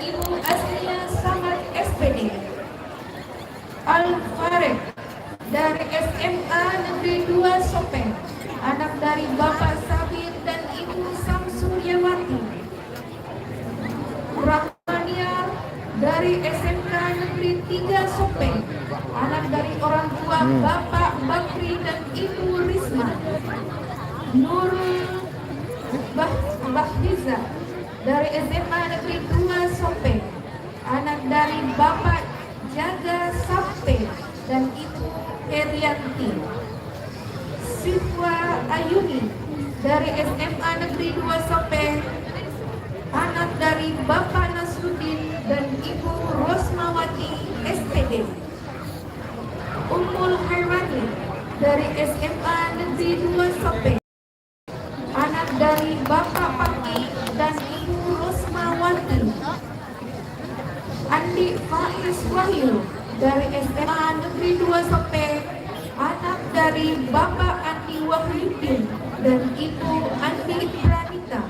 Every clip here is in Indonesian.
Ibu Aslia Samad SPD. Al-Farid dari SMA Negeri 2 Sopeng, anak dari Bapak Sabir dan Ibu Samsuryawati. Rahmaniar dari SMK Negeri 3 Sopeng, anak dari orang tua Bapak Bakri dan Ibu Risma. Nurul Bahdiza dari SMA Negeri 2 Sopeng, anak dari Bapak Jaga Sapte dan Ibu Herianti. Sifwa Ayuni dari SMA Negeri 2 Sopeng, anak dari Bapak Nasruddin dan Ibu Rosmawati SPD. Ummul Hairani dari SMA Negeri 2 Sopeng, anak dari Bapak Paki dan Ibu Rosmawati. Andi Faiz Wahyu dari SMA Negeri 2 Sopeng, anak dari Bapak Andi Wahyudin dan Ibu Andi Pranita.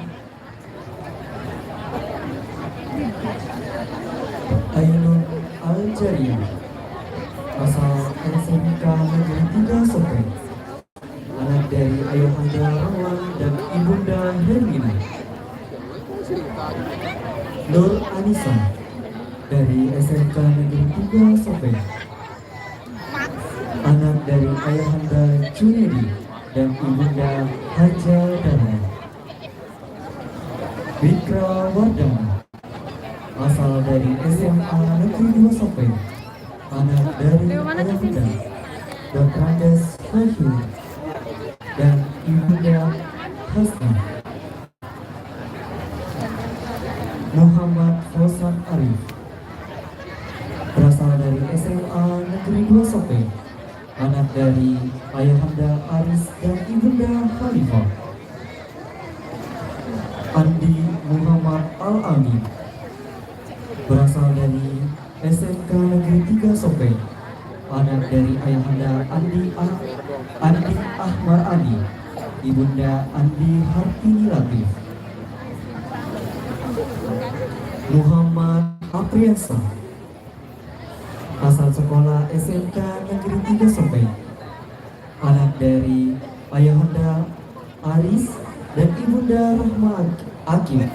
Ainun Al-Jariyah, asal SMK Negeri 3 Sopeng, anak dari Ayahanda Rawan dan Ibunda Hermina. Nur Anissa dari SMK Negeri 3 Sopeng, anak dari Ayahanda Junedi dan Ibunda Haja Dharma. Wikra Wardana, asal dari SMA Negeri 2 Sopeng, anak dari Ayahanda Dr. Andes Wahyu dan Ibunda Hasna. Muhammad Fauzan Arif, berasal dari SMA Negeri 2 Sopeng, anak dari Ayahanda Aris dan Ibunda Khalifah. Andi Muhammad Al-Amin, berasal dari SMK Negeri 3 Sopeng, anak dari Ayahanda Andi Ahmar Adi, Ibunda Andi Hartini Latif. Muhammad Apriansa, asal sekolah SMK Negeri 3 Sopeng, anak dari Ayahanda Aris dan Ibunda Rahmat Akif.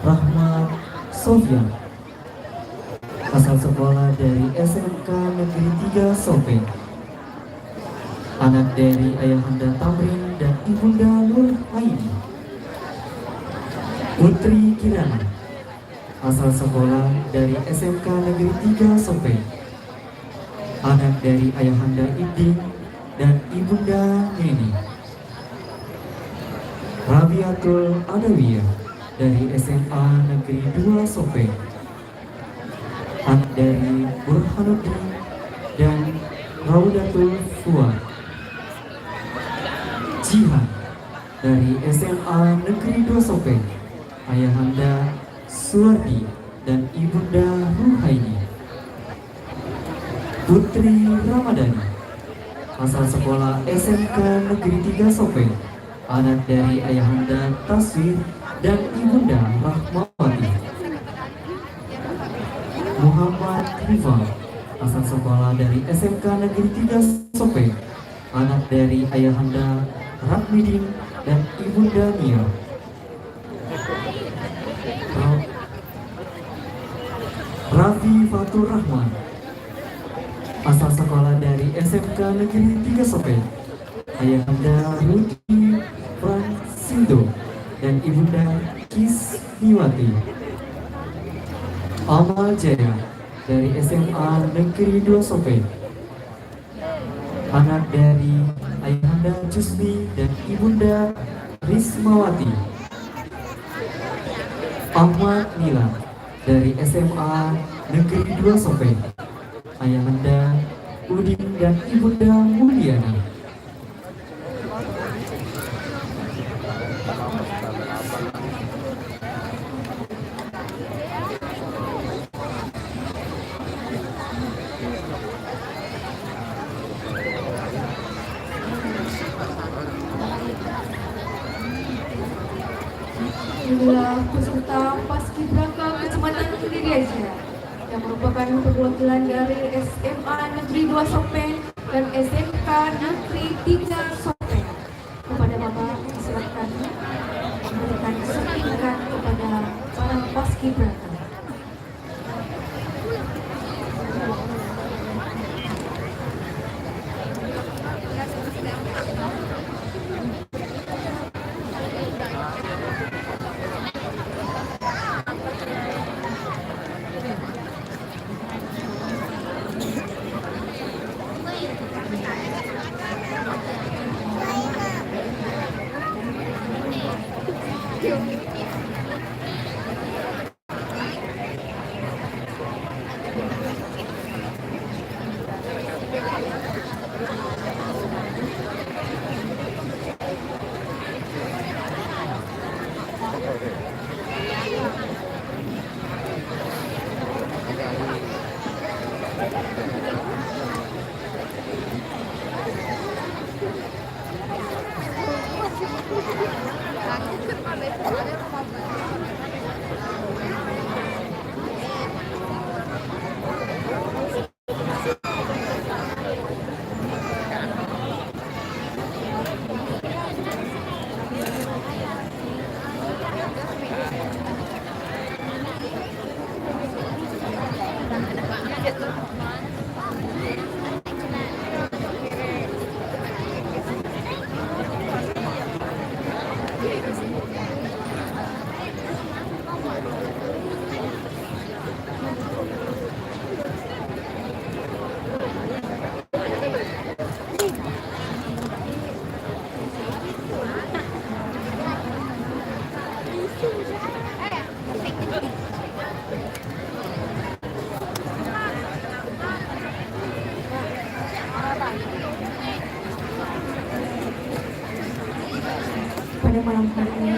Rahmat Sofia, asal sekolah dari SMK Negeri 3 Sopeng, anak dari Ayahanda Tamrin dan Ibunda Nur Haini. Putri Kirana, asal sekolah dari SMK Negeri 3 Sopeng, anak dari Ayahanda Ibdin dan Ibunda Neni. Rabiatul Adawiyah dari SMA Negeri 2 Sopeng, anak dari Burhanuddin dan Raudatul Fuad. Jihan dari SMA Negeri 2 Sopeng, Ayahanda Suwardi dan Ibunda Ruhaini. Putri Ramadhani, asal sekolah SMK Negeri 3 Sopeng, anak dari Ayahanda Taswir dan Ibunda Rahmawati. Muhammad Rifal, asal sekolah dari SMK Negeri 3 Sopeng, anak dari Ayahanda Rahmidin dan Ibunda Nia. Raffi Fatur Rahman, asal sekolah dari SMK Negeri 3 Sopeng, Ayahanda Rudi Fransindo dan Ibunda Kisniwati. Amal Jaya dari SMA Negeri 2 Sopeng, anak dari Ayahanda Jusni dan Ibunda Rismawati. Ahmad Nila dari SMA Negeri 2 Sopeng, Ayahanda Udin dan Ibunda Mulyana. inilah peserta Paskibraka Kecamatan Kediri yang merupakan perwakilan dari SMA Negeri 2 Sopeng dan SMK Negeri 3 Sopeng. Kepada Bapak silakan memberikan sertifikat kepada para Paskibraka. Pada malam hari ini,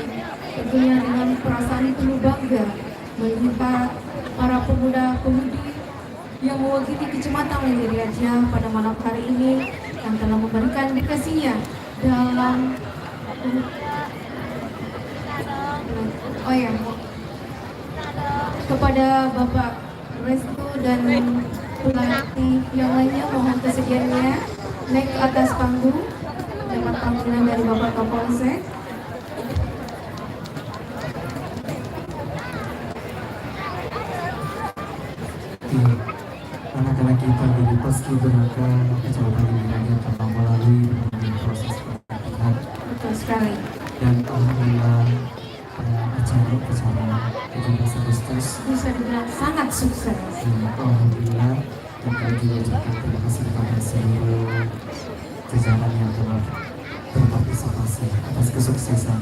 tentunya dengan perasaan penuh bangga melihat para pemuda-pemudi yang mewakili Kecamatan Kediri pada malam hari ini yang telah memberikan dedikasinya dalam kepada Bapak Restu dan pelatih yang lainnya, mohon kesediaannya naik ke atas panggung dapat panggilan dari Bapak Kapolsek. Anak-anak kita dari Paskibraka Kecamatan Kediri telah melalui berbagai proses pelatihan. Betul sekali. Dan alhamdulillah acara 17 Agustus Bisa dibilang sangat sukses. alhamdulillah kita juga ucapkan terima kasih kepada seluruh jajaran yang telah berpartisipasi atas kesuksesan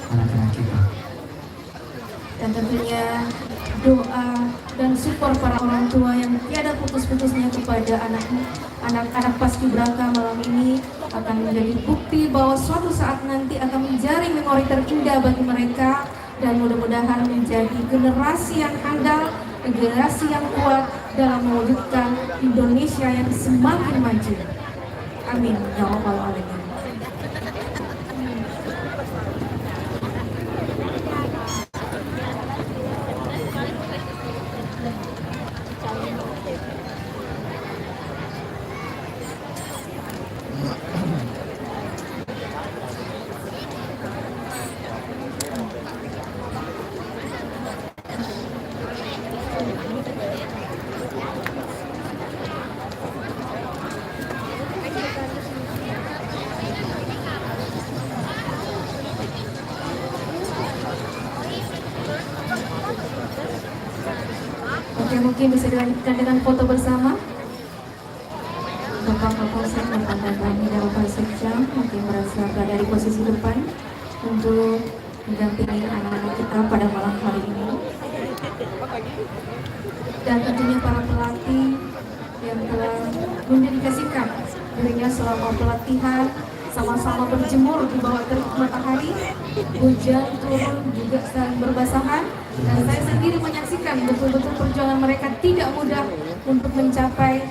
anak-anak kita. Dan tentunya doa dan support para orang tua yang tiada putus-putusnya kepada anak-anak Paskibraka malam ini akan menjadi bukti bahwa suatu saat nanti akan menjadi memori terindah bagi mereka dan mudah-mudahan menjadi generasi yang handal, generasi yang kuat dalam mewujudkan Indonesia yang semakin maju. Amin ya rabbal alamin. Oke, mungkin bisa dilanjutkan dengan foto bersama. Bapak Kapolsek dan kami dan Bapak Sekja mungkin berada di posisi depan untuk mendampingi anak-anak kita pada malam hari ini. Dan tentunya para pelatih yang telah mendedikasikan dirinya selama pelatihan, sama-sama berjemur di bawah terik matahari, hujan turun juga saling berbasahan, dan saya sendiri menyaksikan betul-betul perjuangan mereka tidak mudah untuk mencapai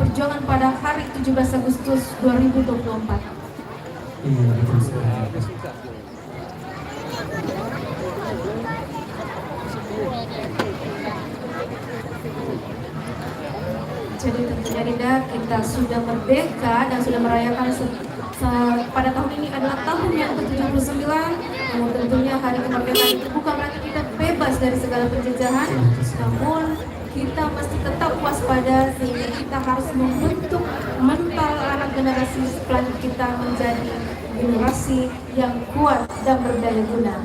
perjuangan pada hari 17 Agustus 2024. Iya, betul sekali. Jadi tentunya Dinda, kita sudah merdeka dan sudah merayakan pada tahun ini adalah tahun yang ke-79. Namun tentunya hari kemerdekaan itu bukan berarti kita bebas dari segala penjajahan, namun kita mesti tetap waspada sehingga kita harus membentuk mental anak generasi selanjutnya kita menjadi generasi yang kuat dan berdaya guna.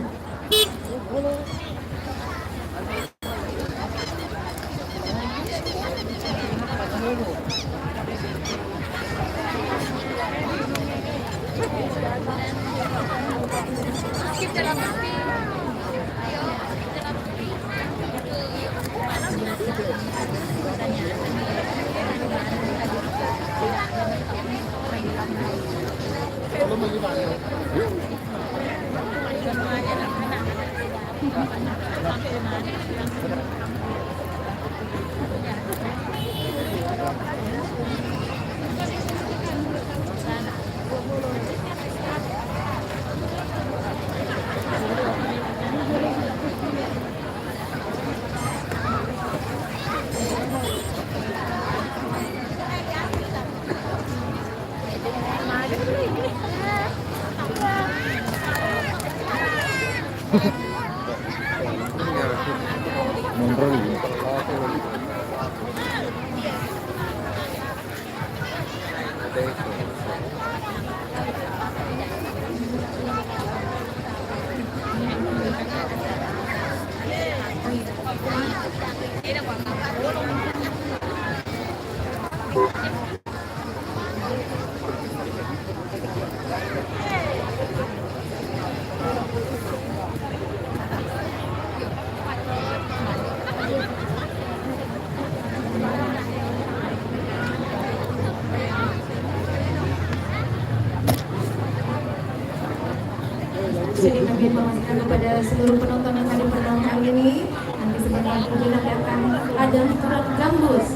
Jadi kami informasikan kepada seluruh penonton yang hadir pada malam hari ini, nanti sebentar lagi nanti akan ada hiburan gambus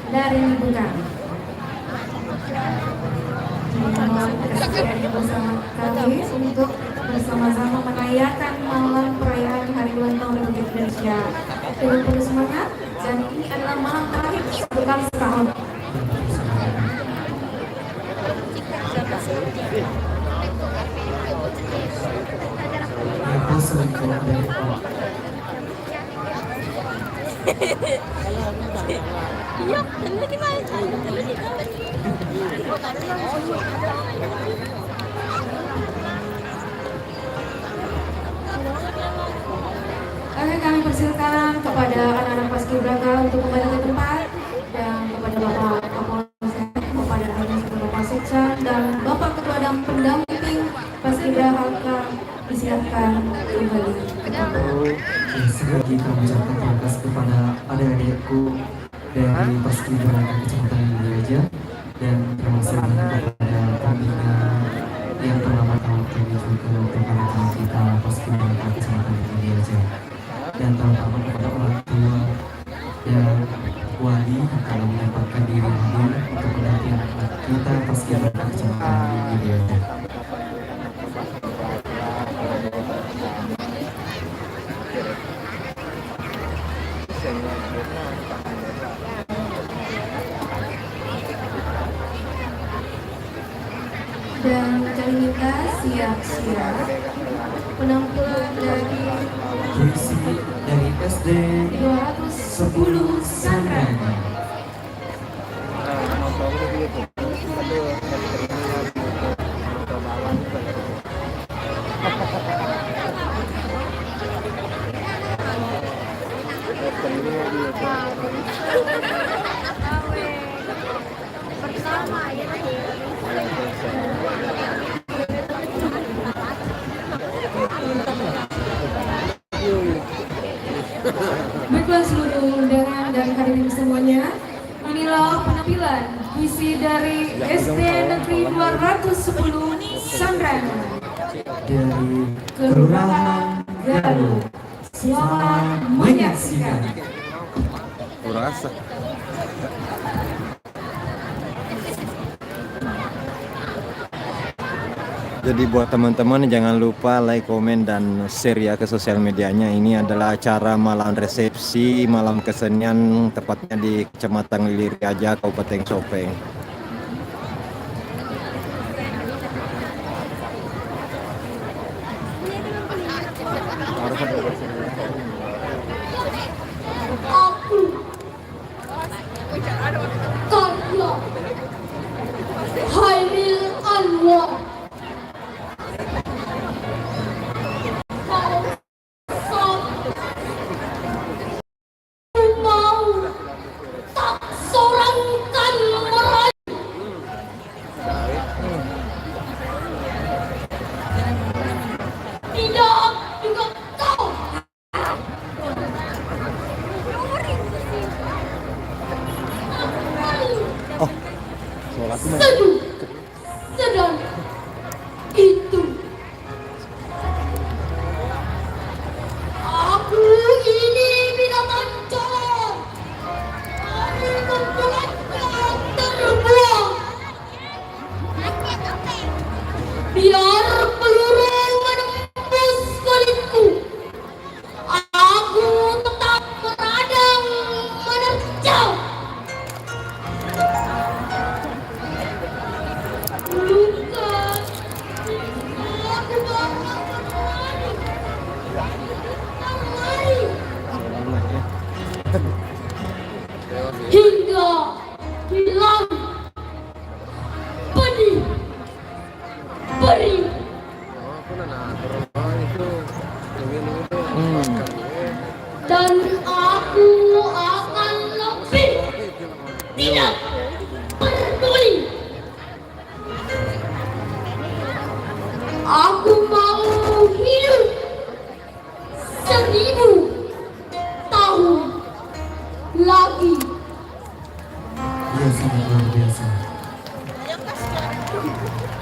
dari dibuka. Bersama kami untuk bersama-sama merayakan malam perayaan Hari Ulang Tahun Republik Indonesia. Terus semangat, dan ini adalah malam terakhir sekali setahun. Oke, kami persilakan kepada anak-anak Paskibraka untuk kembali ke tempat, dan kepada Bapak Kapolsek, kepada Bapak Seksa dan Bapak Ketua dan pendamping Paskibraka disilakan kembali ke tempat. Sekali lagi kami ucapkan terima kasih kepada adik-adikku dari Paskibraka Kecamatan Indiaja, dan terima kasih kepada pembina yang pertama kali juga kepada kita Paskibraka Kecamatan Indiaja, dan terutama kepada orang tua dan wali kalau menyempatkan diri hadir untuk menanti anak kita Paskibraka Kecamatan Indiaja. Dan kami minta siap-siap penampilan dari Puisi dari SD 210 Sangran. Baiklah seluruh undangan dan hadirin semuanya, inilah penampilan puisi dari SD Negeri 210 Sangran dari Kelurahan Galuh. Selamat menyaksikan. Rasa. Jadi buat teman-teman jangan lupa like, komen, dan share ya ke sosial medianya. Ini adalah acara malam resepsi, malam kesenian, tepatnya di Kecamatan Lili Raja, Kabupaten Sopeng. Aku karya Hairil Anwar mau tak seorang kan meraih tidak juga kau seduh sedang itu aku ini binatang jalan dari membuatnya terbuang biar peluru menembus kulitku aku tetap meradang menerjang bukan aku bakal berlari hingga hilang pedih perih dan aku akan lebih tidak peduli. Aku mau hidup 1000 tahun lagi. Ya, sangat luar biasa.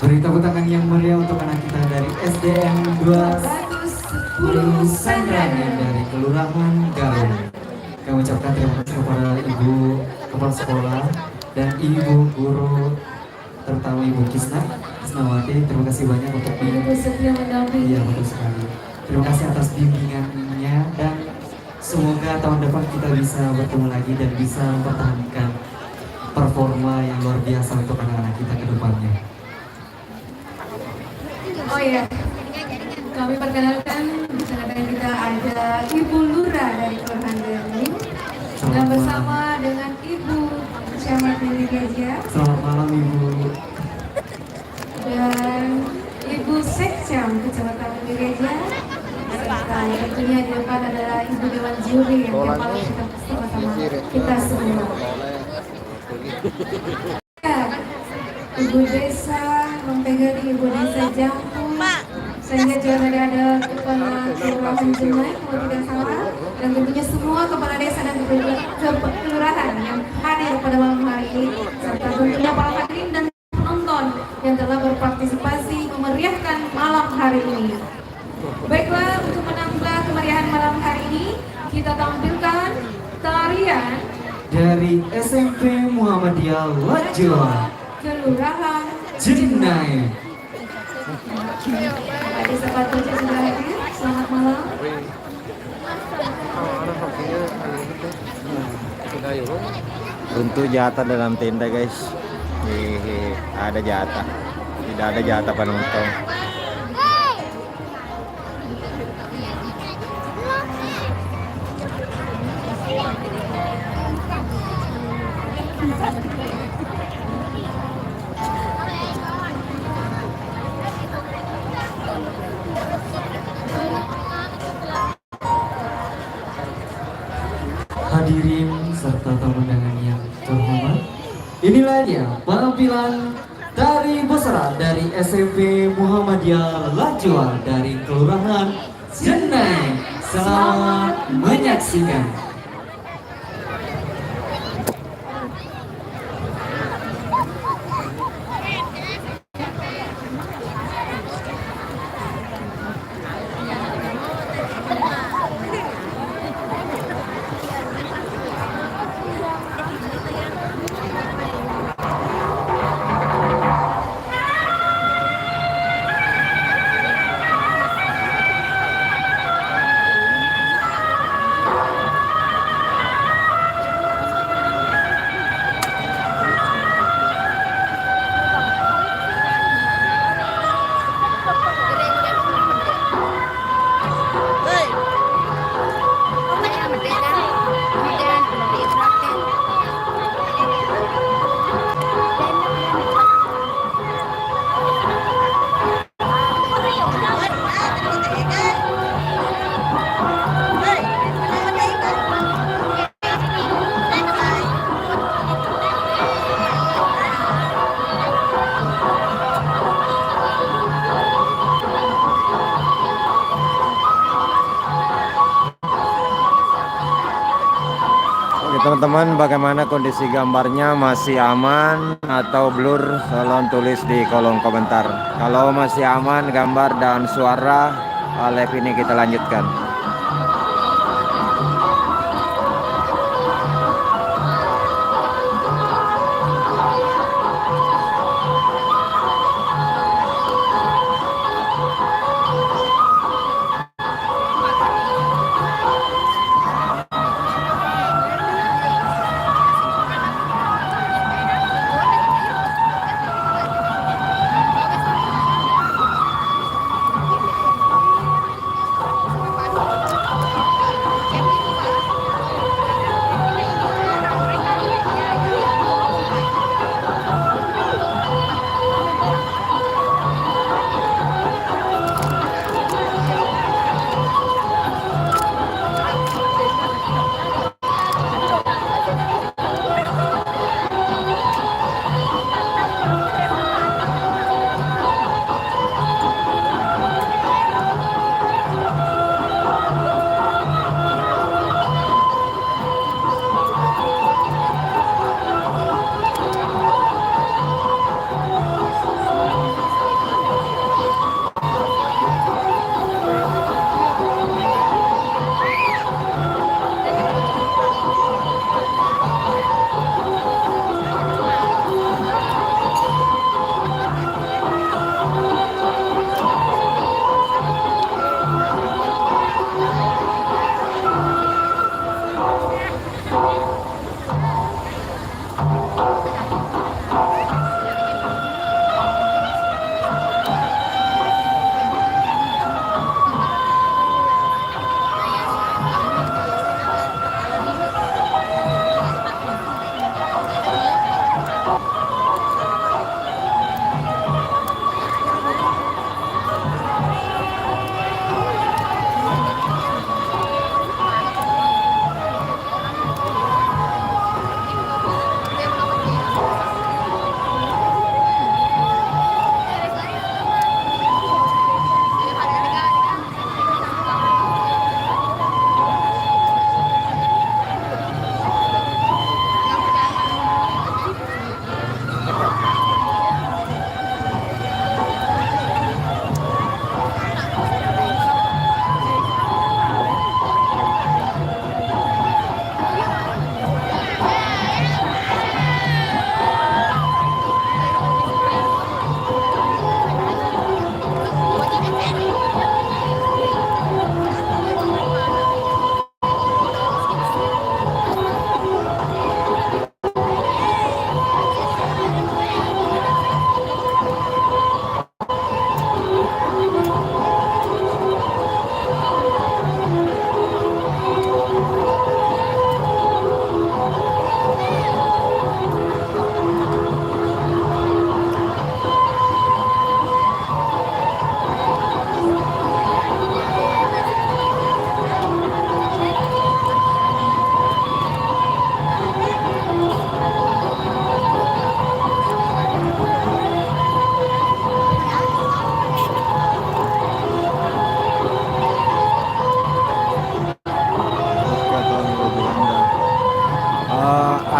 Beri tepuk tangan yang meriah untuk anak kita dari SDN 2 Sandrani dari Kelurahan Galuh. Kami ucapkan terima kasih kepada Ibu Kepala Sekolah dan Ibu Guru, terutama Ibu Kisnawati. Terima kasih banyak untuk Ibu setia mendampingi. Iya, betul sekali. Terima kasih atas bimbingannya dan semoga tahun depan kita bisa bertemu lagi dan bisa mempertahankan performa yang luar biasa untuk anak-anak kita ke depannya. Oh iya, kami perkenalkan di tengah-tengah kita ada Ibu Lurah dari Kelurahan Galuh dan bersama dengan Ibu Camat Lili Raja Selamat malam Ibu. dan Ibu Sekcam Kecamatan Lili Raja serta tentunya di depan adalah Ibu Dewan Juri yang paling kita bersama-sama kita semua. Ya, Ibu Desa Rompegari, Ibu Desa Jampu, sehingga juga ada kepala kelurahan Jenai kalau tidak salah, dan tentunya semua kepala desa dan kelurahan yang hadir pada malam hari ini, serta tentunya para hadirin dan penonton yang telah berpartisipasi memeriahkan malam hari ini. Baiklah, untuk menambah kemeriahan malam hari ini, kita tampilkan tarian Dari SMP Muhammadiyah Lajwa Kelurahan Jenai. Adik sahabat kerja sudah hadir. Selamat malam. Untuk jatah dalam tenda guys. Hehe, ada jatah. Tidak ada jatah penonton. Hadirin serta tamu undangan yang terhormat, inilah dia penampilan tari busana dari SMP Muhammadiyah Lajwa dari Kelurahan Jenai. Selamat menyaksikan. teman-teman, bagaimana kondisi gambarnya, masih aman atau blur? Tolong tulis di kolom komentar. Kalau masih aman gambar dan suara, live ini kita lanjutkan.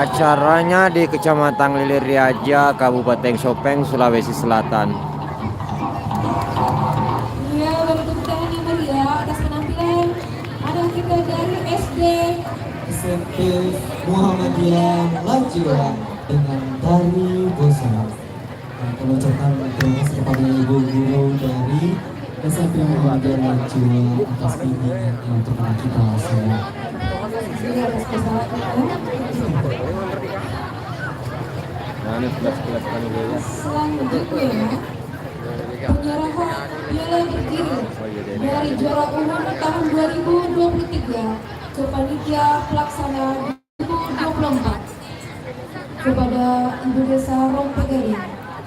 Acaranya di Kecamatan Lilir Riaja, Kabupaten Sopeng, Sulawesi Selatan. Iya, beri tepuk tangan yang meriah atas penampilan anak kita dari SD SMP Muhammadiyah Lajua dengan tari Bosana. Kami ucapkan terima kasih kepada ibu guru dari SMP Muhammadiyah Lajua atas bimbingannya untuk anak kita semua. Iya, atas persahabatan. Selanjutnya penyerahan piala berdiri dari juara umum tahun 2023 ke panitia pelaksana 2024 kepada Ibu Desa Rompegari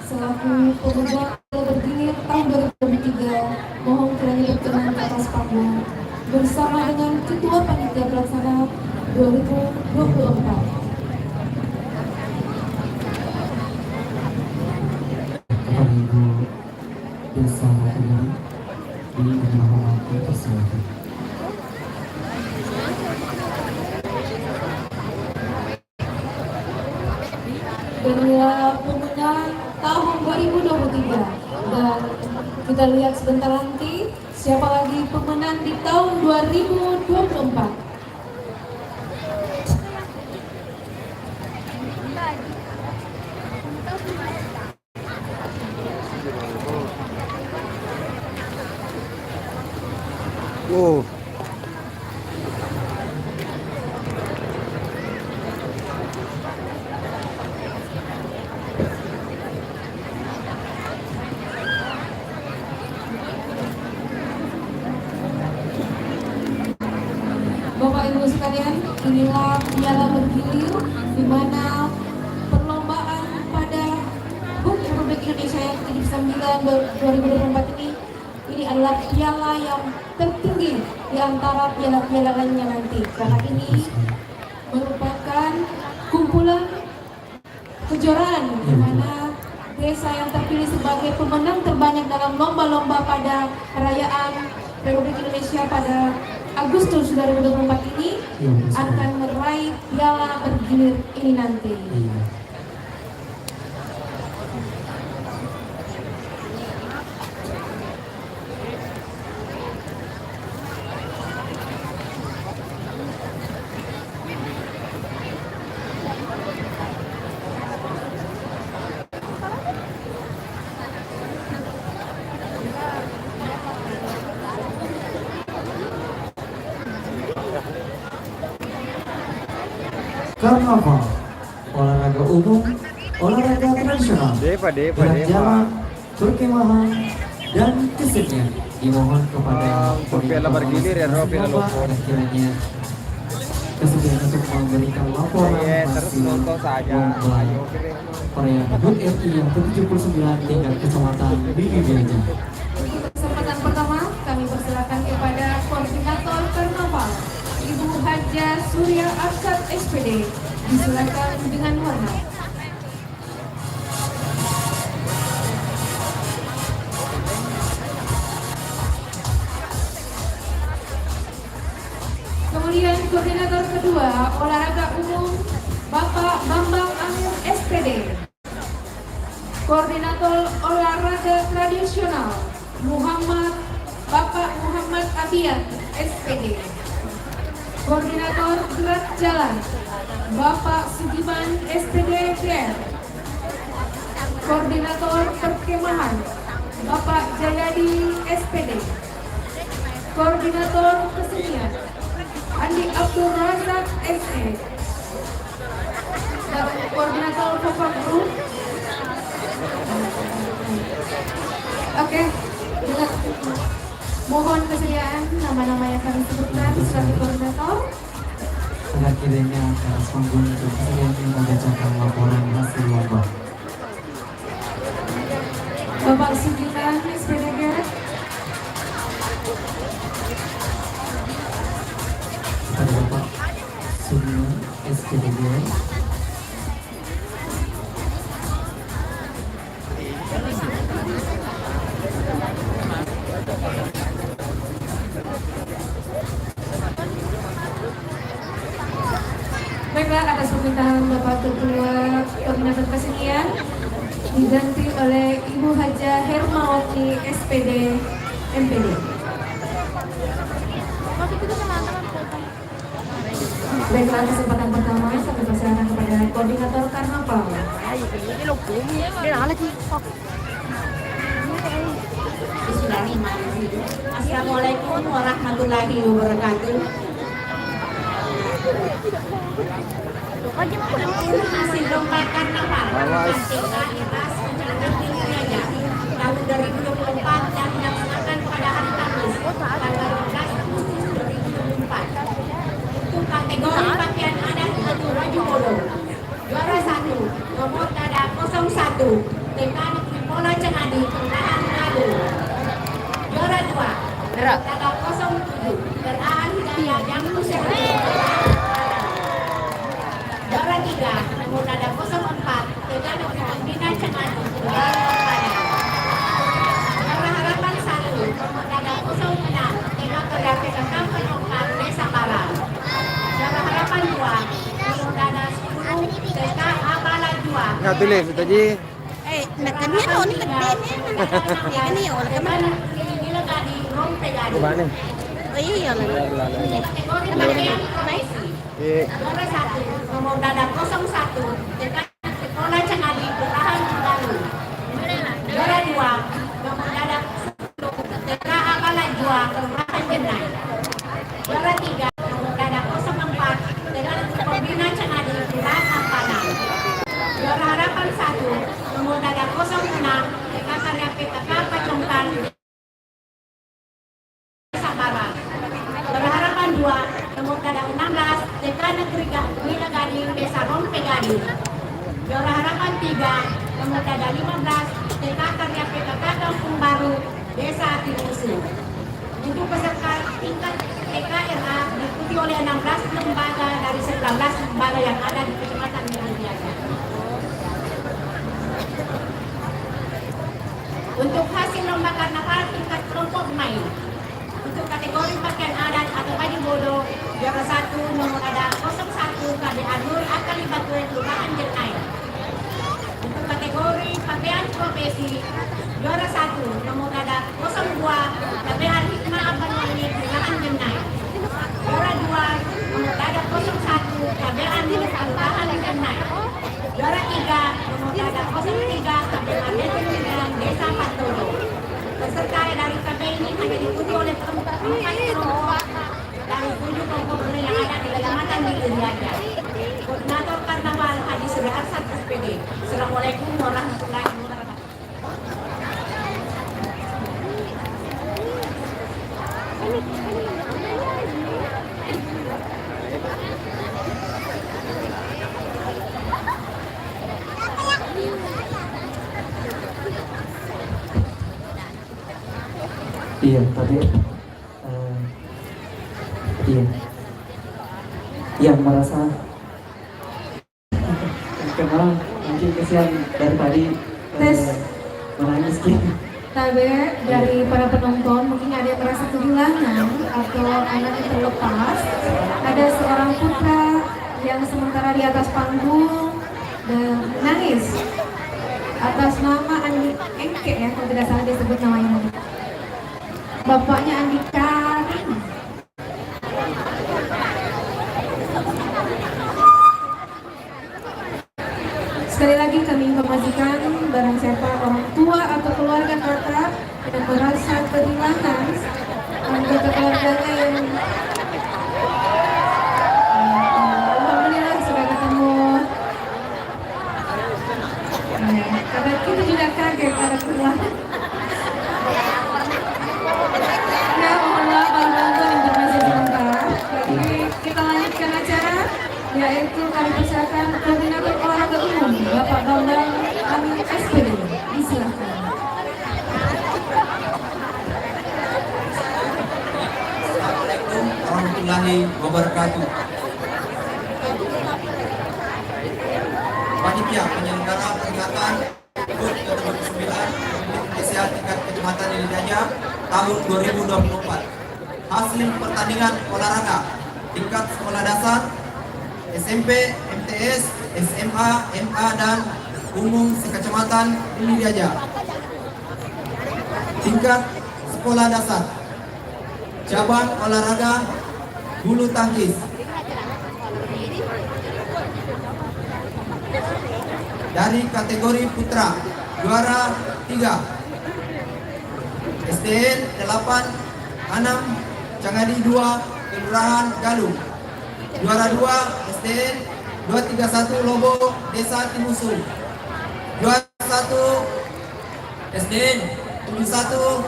selaku pemegang piala berdiri tahun 2023. Mohon kiranya berkenan ke atas panggung bersama dengan Ketua Panitia Pelaksana 2024. Ibu Desa Rompegari ini menghormati persilakan. inilah pemenang tahun 2023. Dan kita lihat sebentar nanti siapa lagi pemenang di tahun 2024. Oh. Bapak Ibu sekalian, inilah piala bergilir di mana perlombaan pada HUT Republik Indonesia yang ke-9 2024 ini adalah piala yang tertinggi di antara piala-piala lainnya nanti, karena ini merupakan kumpulan kejuaraan di mana desa yang terpilih sebagai pemenang terbanyak dalam lomba-lomba pada perayaan Republik Indonesia pada Agustus 2024 ini akan meraih piala bergilir ini nanti. Karnaval, olahraga umum, olahraga tradisional, jalan, perkemahan, dan kesenian. Dimohon kepada piala bergilir ya, piala lomba. kiranya kesediaan untuk memberikan laporan hasil lomba perayaan HUT RI yang ke-79 tingkat kecamatan Bibibiaja. Kesempatan pertama kami persilakan kepada koordinator karnaval Ibu Haja Surya Arsad SPD, disilakan dengan hormat. Kemudian koordinator kedua olahraga umum Bapak Bambang Amir SPD. Koordinator olahraga tradisional Bapak Muhammad Abiyat SPD. Koordinator gerak jalan Bapak Sugiman SPD DR. Koordinator perkemahan Bapak Jayadi SPD. Koordinator kesenian Andi Abdul Razak SE. Dan koordinator Bapak Group. Oke, mohon kesediaan nama-nama yang kami sebutkan sebagai koordinator. Pada kiranya atas panggung untuk kesediaan membacakan laporan hasil lomba. Bapak Sugiman SPD. Pada Bapak Sugiman SPD. Baiklah, atas permintaan Bapak Ketua Koordinator Kesenian diganti oleh Ibu Haja Hermawati SPD MPD. Baiklah, kesempatan pertama kami persilakan kepada Koordinator Karnaval. Bismillahirrahmanirrahim. Assalamualaikum warahmatullahi wabarakatuh. Hasil lomba karnaval tahun 2024 yang dilaksanakan pada hari Kamis tanggal 12 Agustus 2024 untuk kategori pakaian adat atau Raju Bodo. Juara 1 nomor dada 01 TK Negeri Pola Cengadi Kelurahan Ngadu. Juara 2 dada 07 Teraan Hidayah Jambu Sekali. Juara 3 nomor dada 04 TK Negeri Pembina Cengadi Kelurahan Pada. Juara Harapan 1 nomor dada 06 TK Kedati Kekam Penongkang Desa Parang. Juara Harapan 2 nomor dada 10 TK Abala 2 Satu tulis itu Ji. Nakanya o ni tagdene ani o kaman Nilagani rompe gani. Mana? ay yun Kategori bagian profesi. Eh, Juara 1, nomor dada 01, dekat sekolah Cengadi, Kelurahan Baru. Juara 2, nomor dada 10, dekat Akalan Jua, Kelurahan Jenai. Juara 3, nomor dada 04, dekat Pembina Cengadi, Kelurahan Ampana. Juara Harapan 1, nomor dada 06, dekat Karya PKK Pacongkan, Desa Barat. Juara Harapan 2, nomor dada 16, TK Negeri Gading, Desa Rompe Gading. Juara Harapan 3, nomor dada 15, TK Karya PKK Kampung Baru, Desa Timusu. Untuk peserta tingkat TKRA diikuti oleh 16 lembaga dari 19 lembaga yang ada di Kecamatan Miliariaja. Untuk hasil lomba karnaval tingkat kelompok pemain, untuk kategori pakaian adat atau baju bodoh, juara 1 nomor ada 01 KD Adur akan Batuan Kelurahan Jenai. Untuk kategori pakaian profesi, juara 1 nomor ada 02 KBR Hikmah Abang Wali Kelurahan Jenai. Juara 2 nomor ada 01 KBR Milik Kelurahan Jenai. Juara 3 nomor ada 03 KBR Negeri Desa Patodo. Peserta dari KB ini hanya diikuti oleh kelompok dari 7 kelompok yang ada di Kecamatan Miliariaja. Koordinator Karnaval Haji Surya Arsad SPD. Assalamualaikum warahmatullahi wabarakatuh. Iya, tadi iya, yang merasa kenal mungkin kesian dari tadi Tes. menangis gitu. Tabe dari para penonton mungkin ada yang merasa kehilangan atau anak yang terlepas. Ada seorang putra yang sementara di atas panggung dan menangis atas nama Andi Engke ya, kalau tidak salah disebut namanya. Bapaknya Andika. Sekali lagi kami informasikan barang siapa orang tua atau keluarga kerabat yang merasa kehilangan anggota keluarganya yang alhamdulillah sudah ketemu. Karena kita juga kaget ada keluarga. Ya, mohon maaf kalau bantuan informasi sementara. Jadi kita lanjutkan acara, yaitu kami persilakan koordinator olahraga umum Bapak Bambang Amin SPD. Disilakan. Assalamualaikum warahmatullahi wabarakatuh. Panitia penyelenggara peringatan HUT ke-29 Indonesia tingkat Kecamatan Miliariaja tahun 2024. Hasil pertandingan olahraga tingkat sekolah dasar, SMP, MTS, SMA, MA dan umum sekecamatan Miliariaja. Tingkat sekolah dasar, cabang olahraga bulu tangkis. Dari kategori putra, juara 3 SDN 86 Cangadi 2 Kelurahan Galung. Juara 2 SDN 231 Lobo Desa Timusu. Juara 1 SDN 71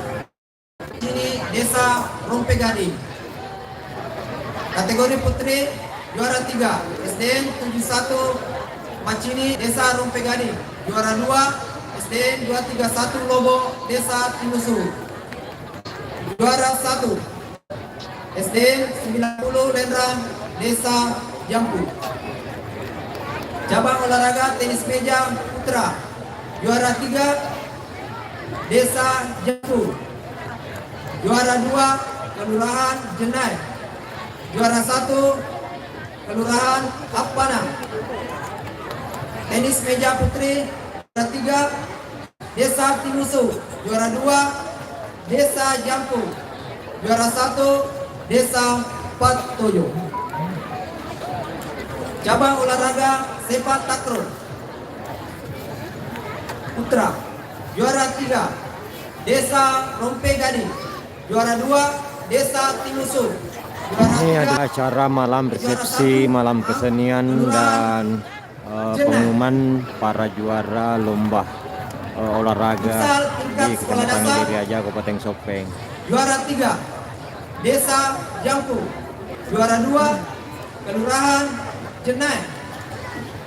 Sini Desa Rompe Gading. Kategori putri juara 3 SDN 71 Macini Desa Rompe Gading. Juara 2 SDN 231 Lobo Desa Timusu. Juara 1 SDN 90 Lendrang Desa Jampu. Cabang olahraga tenis meja putra. Juara 3 Desa Jampu. Juara 2 Kelurahan Jenai. Juara 1 Kelurahan Apana. Tenis meja putri juara 3 Desa Timusu, juara 2 Desa Jampu, juara 1 Desa Patojo. Cabang olahraga sepak takraw putra, juara 3 Desa Rompe Gading, juara 2 Desa Timusu, juara Ini 3 ada acara malam resepsi, malam kesenian dan pengumuman para juara lomba olahraga di Kecamatan Iliriaja, Kabupaten Sopeng. juara 3 Desa Jampu, juara 2 Kelurahan Jenai,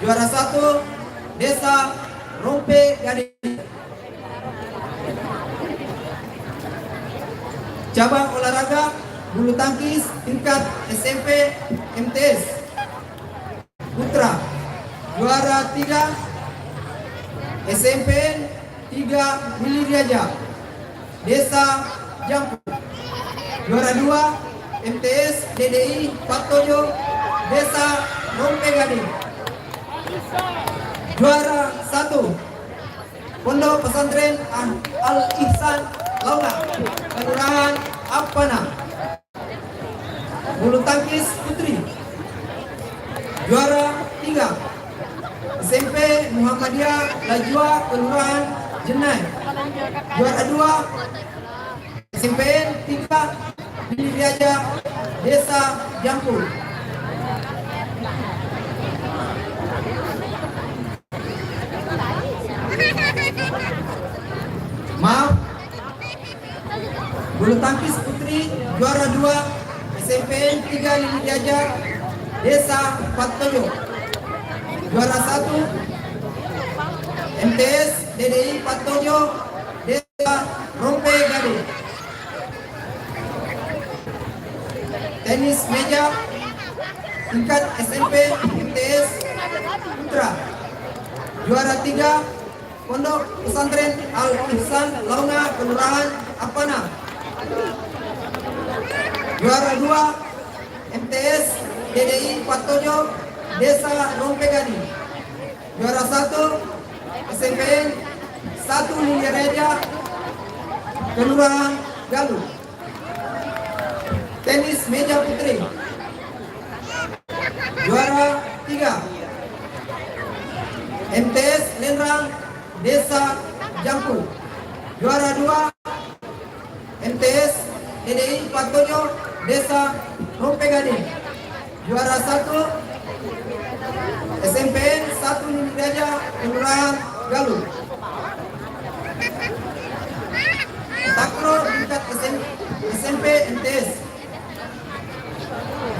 juara 1 Desa Rompe Gading. Cabang olahraga bulu tangkis tingkat SMP MTS putra, juara 3 SMP 3 Iliriaja, Desa Jampu, juara 2 MTS DDI Patojo, Desa Rompe Gading, juara 1 Pondok Pesantren Al Ihsan Launa, Kelurahan Apana, bulu tangkis putri, juara 3 SMP Muhammadiyah Lajwa, Kelurahan Jenai, juara 2 SMPN 3 Iliriaja, Desa Jampu. Maaf, bulu tangkis putri juara 2 SMPN 3 Iliriaja, Desa Patojo, juara 1 MTS DDI Patojo, Desa Rompe Gading. Tenis meja tingkat SMP MTS putra, juara 3 Pondok Pesantren Al Ihsan Launa, Kelurahan Apana, juara 2 MTS DDI Patojo, Desa Rompe Gading, juara 1 SMPN 1 Iliriaja, Kelurahan Galuh. Tenis meja putri, juara 3 MTS Lenrang, Desa Jampu, juara 2 MTS DDI Patojo, Desa Rompe Gading, juara 1 SMPN 1 Iliriaja, Kelurahan Galuh. Takraw tingkat SMP MTS,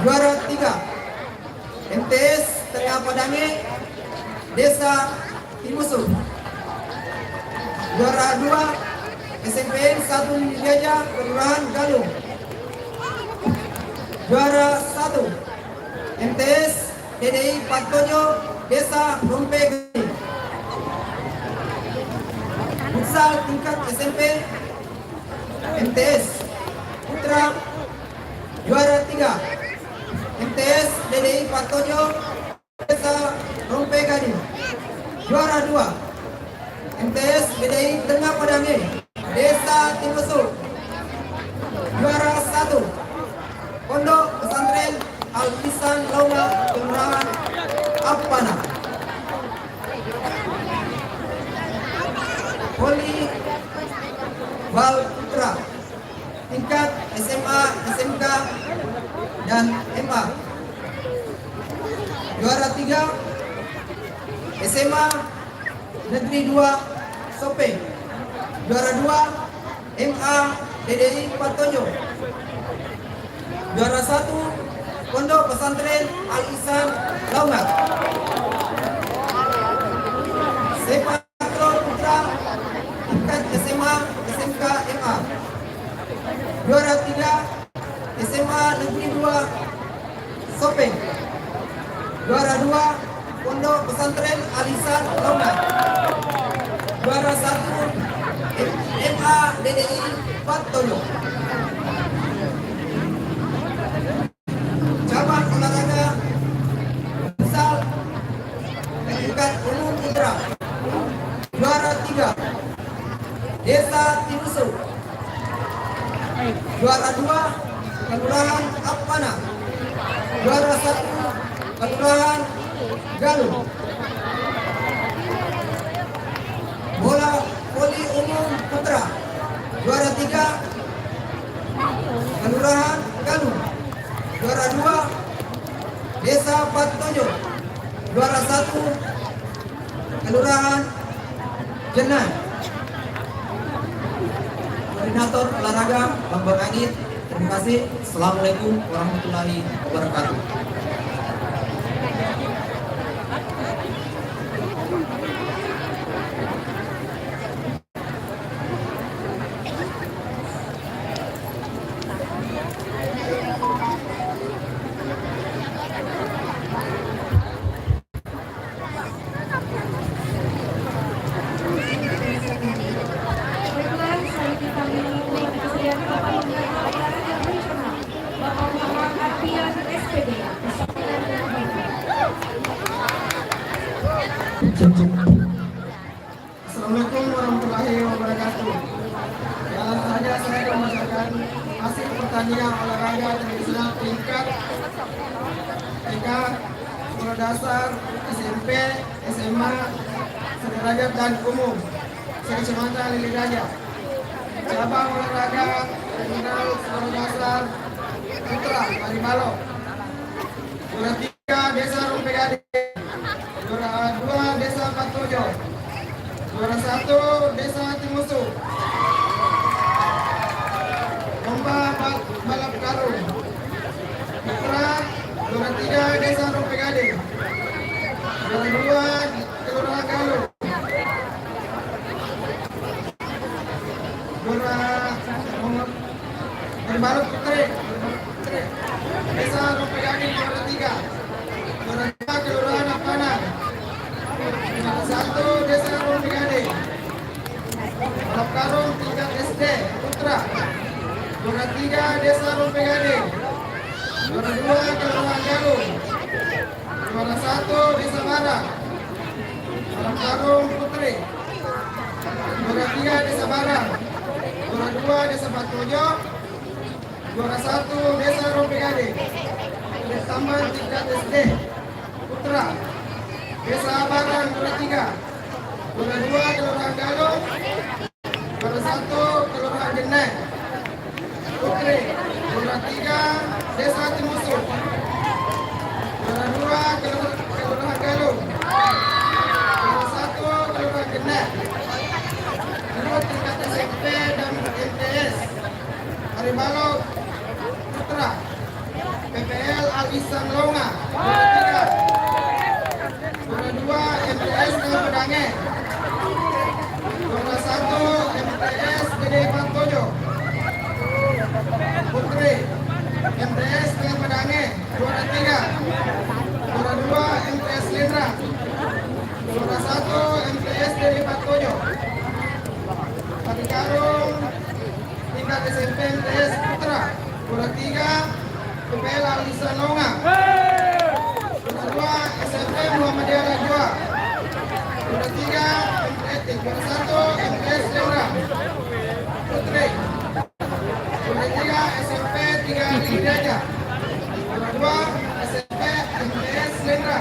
juara 3 MTS Tengah Padange, Desa Timusu, juara 2 SMPN 1 Iliriaja, Kelurahan Galuh, juara 1 MTS DDI Patojo, Desa Rompe Gading. Futsal tingkat SMP MTS putra, juara 3 MTS DDI Patojo, Desa Rompe Gading, juara 2 MTS DDI Tengah Padange, Desa Timusu, juara 1 Pondok Pesantren Al Ihsan Launa, Kelurahan Apana. Voli bal putra tingkat SMA, SMK, dan MA, juara 3 SMA Negeri 2 Sopeng, juara 2 MA DDI Patojo, juara 1 Pondok Pesantren Al Ihsan Launa. Sepak takraw putra tingkat SMA, SMK, MA, juara 3 SMA Negeri 2 Sopeng, juara 2 Pondok Pesantren Al Ihsan Launa, juara 1 MA DDI Patojo. Cabang olahraga futsal tingkat umum Desa Timusu. Juara 2 Kelurahan Apana. Juara 1 Kelurahan Galuh. Bola voli umum putra. Juara 3 Kelurahan Galuh. Juara 2 Desa Batojo. Juara 1 Kelurahan Jenan. Koordinator olahraga Bambang Angit. Terima kasih. Assalamualaikum warahmatullahi wabarakatuh. Baiklah, selanjutnya kami memiliki kesediaan Bapak Menteri Olahraga Nasional, Bapak Muhammad Arfian SPD. Assalamualaikum warahmatullahi wabarakatuh. Ya, langsung saja saya membacakan hasil pertandingan olahraga tradisional tingkat TK, sekolah dasar, SMP, SMA, sederajat dan umum sekecamatan Lili Raja. Cabang olahraga tradisional sekolah dasar putra Karimalo. Juara 3 Desa Rompegade. Juara 2 Desa Batojo. Juara 1 Desa Timusu. Lomba balap karung putra. Juara 3 Desa Rompegade. Juara 2 Kelurahan Galuh. Juara balap putri Desa Rompegade juara 3. Juara 2 Kelurahan Apana. Juara 1 Desa Rompegade. Balap karung tingkat SD putra. Juara 3 Desa Rompegade. Juara 2 Kelurahan Galuh. Juara 1 Desa Barat. Balap karung putri. Juara 3 Desa Barat. Juara 2 Desa Batojo. Juara 1 Desa Rompegade. Taman tingkat SD putra. Desa Barang juara 3. Juara 2 Kelurahan Galuh. Juara 1 Kelurahan Jenan putri. Juara 3 Desa Timusu. Juara 2 Kelurahan Galuh. Juara 1 Kelurahan Jenan. Menurut tingkat SMP dan MTS Karimalo putra. PPL Alisan Longa. Juara 3. Juara 2 MTS Pedange. Juara 1 MTS Gede Batojo putri. MTS Pedange juara 3. Juara 2 MTS Lindra. Juara 1 MTS Gede Batojo. Tadi karung tingkat SMP MTS putra. Juara 3 PPL Alisan Longa. Juara 2 SMP Muhammadiyah Najwa. Juara 3 MTS. Juara 1 MTS Lindra putri. Juara 3 SMP 3 Lili Raja. Juara 2 SMP MTS Lindra.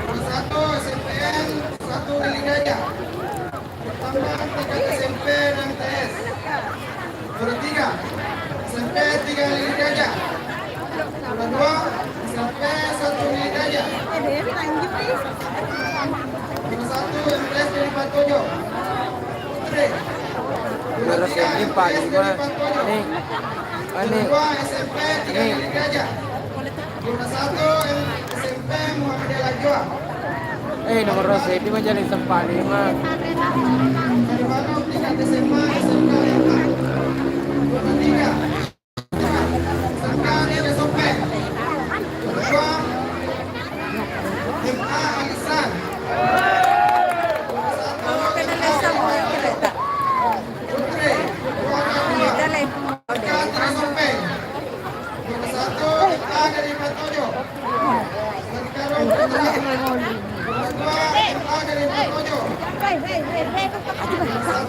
Juara 1 SMPN 1 Lili Raja. Pertambahan tingkat SMP dan MTS. Juara 3 SMP 3 Lili Raja. Juara 2 SMP 1 Lili Raja. Juara 1 MTS dari Batojo putri. Juara 3 MTS dari Batojo. Juara 2 SMP 3 Lili Raja. Juara 1 SMP Muhammadiyah Najwa. Nomor Rosetti mah jadi sempat 5. Dari mana tingkat SMA SMK MA. Juara 3 SMK Nene Sope. Juara 2 MA Alisan. Juara 1 MA putri. Juara 2 MK Tina Sope. Juara 1 MA dari Batojo. Dari Karung putra. Juara 2 MA dari Batojo. Juara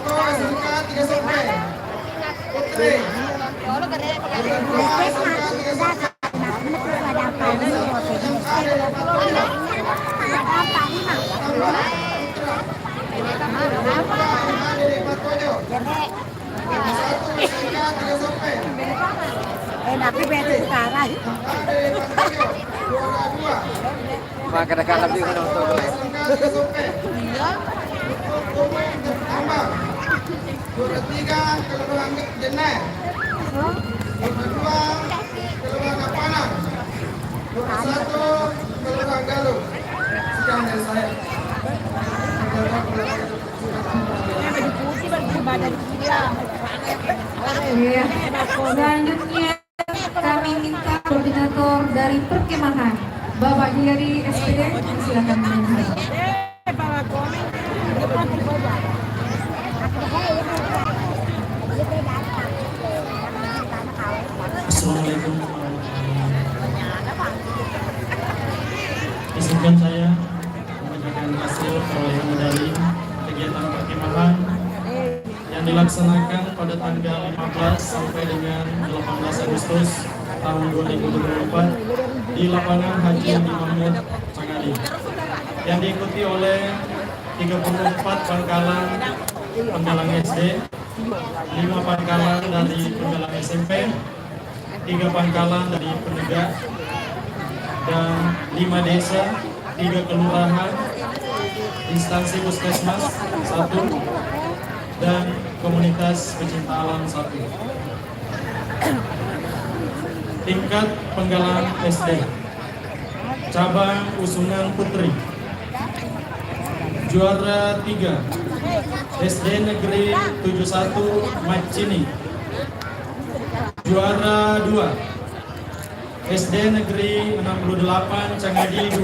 Tapi beda sekarang. Maka kadang-kadang dia nonton. Juara 3 Kelurahan Jenet. Juara 2 Kelurahan Kapanan. Juara 1 Kelurahan Galuh. Sekian dari saya. Ya. Selanjutnya kami minta koordinator dari perkemahan Bapak Jari SPD, silakan mendengar. Assalamualaikum. Izinkan saya membacakan hasil perolehan medali kegiatan perkemahan yang dilaksanakan pada tanggal 15 sampai dengan 18 Agustus tahun 2024 di lapangan Haji Mahmud Cangadi yang diikuti oleh 34 pangkalan penggalang SD, 5 pangkalan dari penggalang SMP, 3 pangkalan dari penegak, dan 5 desa, 3 kelurahan, instansi puskesmas 1, dan komunitas pecinta alam 1. Tingkat penggalang SD, cabang usungan putri, juara 3 SD Negeri 71 Macini, juara 2 SD Negeri 68 Cangadi 2,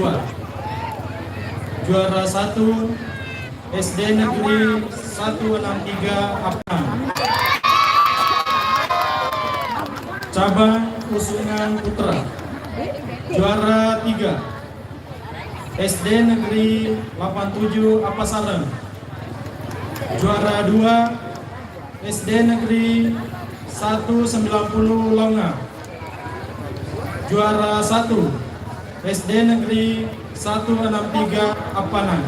juara 1 SD Negeri 163 Apang, cabang usungan putra, juara 3 SD Negeri 87 Apasaran, juara 2 SD Negeri 190 Longa, juara 1 SD Negeri 163 Apanan,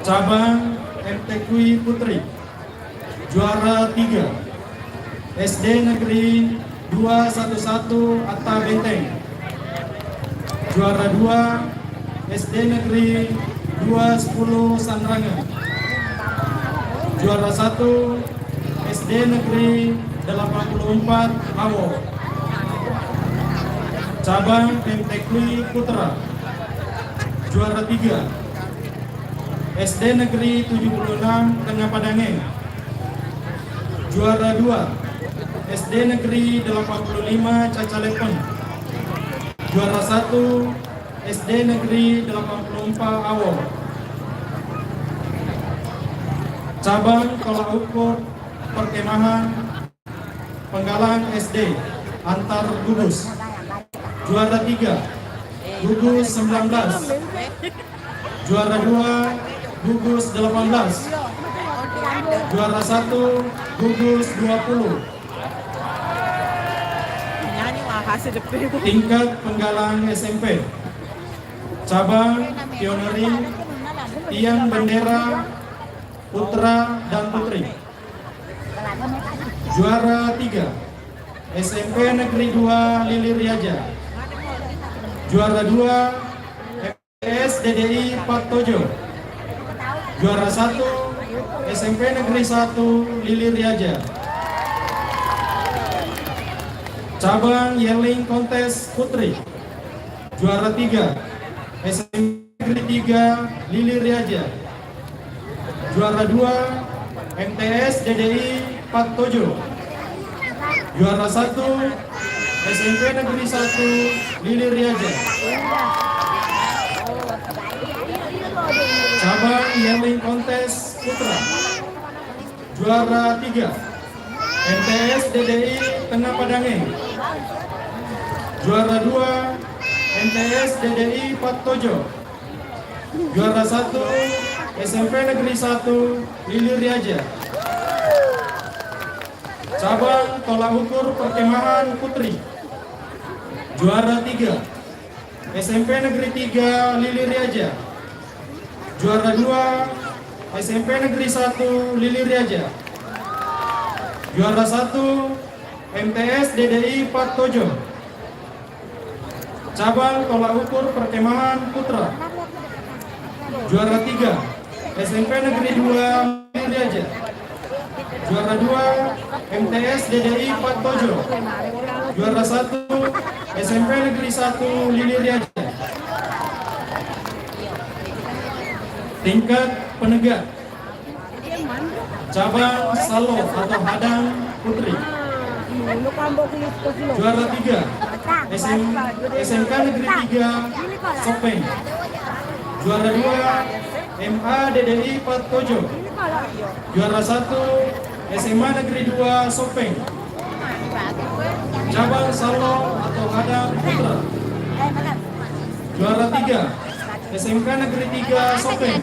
cabang MTQ Putri, juara 3 SD Negeri 211 Atta Benteng, juara 2 SD Negeri 210 Sanrangan, juara 1 SD Negeri 84 Awo, cabang MTQ Putra, juara 3 SD Negeri 76 Tengah Padangeng, juara 2 SD Negeri 85 Cacalepon, juara 1 SD Negeri 84 Awo, cabang tolak ukur perkemahan penggalang SD antar gugus, juara 3 gugus 19, juara 2 gugus 18, juara 1 gugus 20. Tingkat penggalang SMP, cabang pioneri, tiang bendera, putra dan putri, juara 3 SMP Negeri 2 Lili Riaja, juara 2 MTS DDI Patojo, juara 1 SMP Negeri 1 Lili Riaja, cabang yelling kontes putri, juara 3 SMP Negeri 3 Lili Riaja, juara 2 MTS DDI Patojo, juara 1 SMP Negeri 1 Lili Riaja, cabang yelling kontes putra, juara 3 MTS DDI Tengah Padangeng, juara 2 MTS DDI Patojo, juara 1 SMP Negeri 1 Lili Riaja, Cabang tolak ukur perkemahan putri. Juara 3 SMP Negeri 3 Lili Riaja. Juara 2 SMP Negeri 1 Lili Riaja. Juara 1 MTS DDI Patojo. Cabang tolak ukur perkemahan putra. Juara 3 SMP Negeri 2 Lili Riaja. Juara 2 MTS DDI Patojo. Juara 1 SMP Negeri 1 Lili Riaja. Tingkat penegak. Cabang salo atau hadang putri. Juara 3 SMK Negeri 3 Sopeng. Juara 2 MA DDI Patojo. Juara 1 SMA Negeri 2 Sopeng. Cabang salo atau hadang putra. Juara 3 SMK Negeri 3 Sopeng.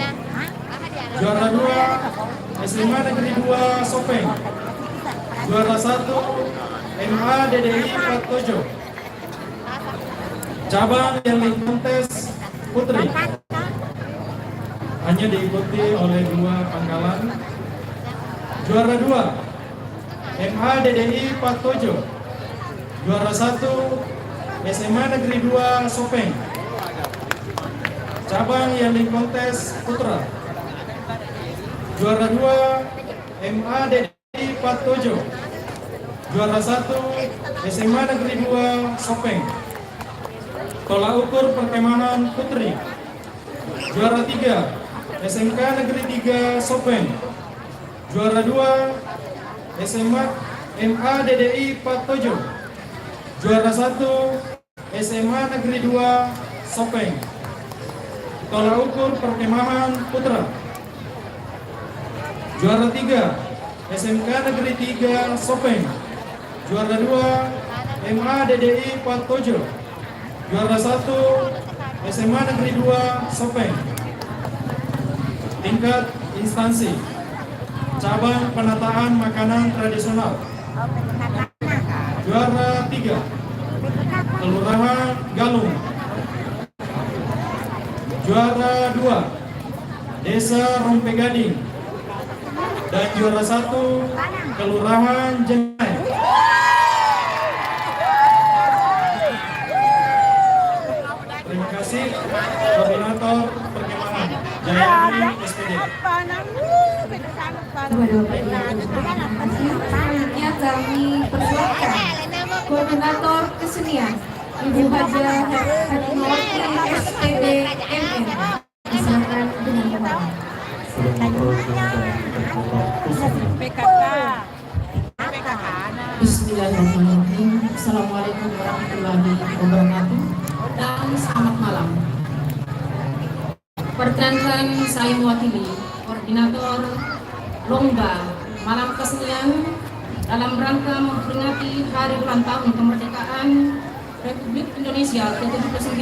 Juara 2 SMA Negeri 2 Sopeng. Juara 1 MA DDI Patojo. Cabang yang kontes putri hanya diikuti oleh 2 pangkalan. Juara 2 MA DDI Patojo. Juara 1 SMA Negeri 2 Sopeng. Cabang yang kontes putra. Juara 2 MA DDI Patojo. Juara 1 SMA Negeri 2 Sopeng. Tolak ukur perkemahan putri. Juara 3 SMK Negeri 3 Sopeng. Juara 2 SMA MA DDI Patojo. Juara 1 SMA Negeri 2 Sopeng. Tolak ukur perkemahan putra. Juara 3 SMK Negeri 3 Sopeng. Juara 2 MA DDI Patojo. Juara 1 SMA Negeri 2 Sopeng. Tingkat instansi. Cabang penataan makanan tradisional. Juara 3 Kelurahan Galung. Juara 2 Desa Rompegading. Dan juara 1 Kelurahan Jenai. Terima kasih Koordinator Perkemahan Jayadi SPD. Selanjutnya kami persilakan Koordinator Kesenian Ibu Haja Hatmawati SPD MN. Silakan dengan kemana. Bismillahirrahmanirrahim. Assalamualaikum warahmatullahi wabarakatuh. Dan selamat malam. Perkenalkan, saya mewakili Koordinator Lomba Malam Kesenian dalam rangka memperingati Hari Ulang Tahun Kemerdekaan Republik Indonesia ke-79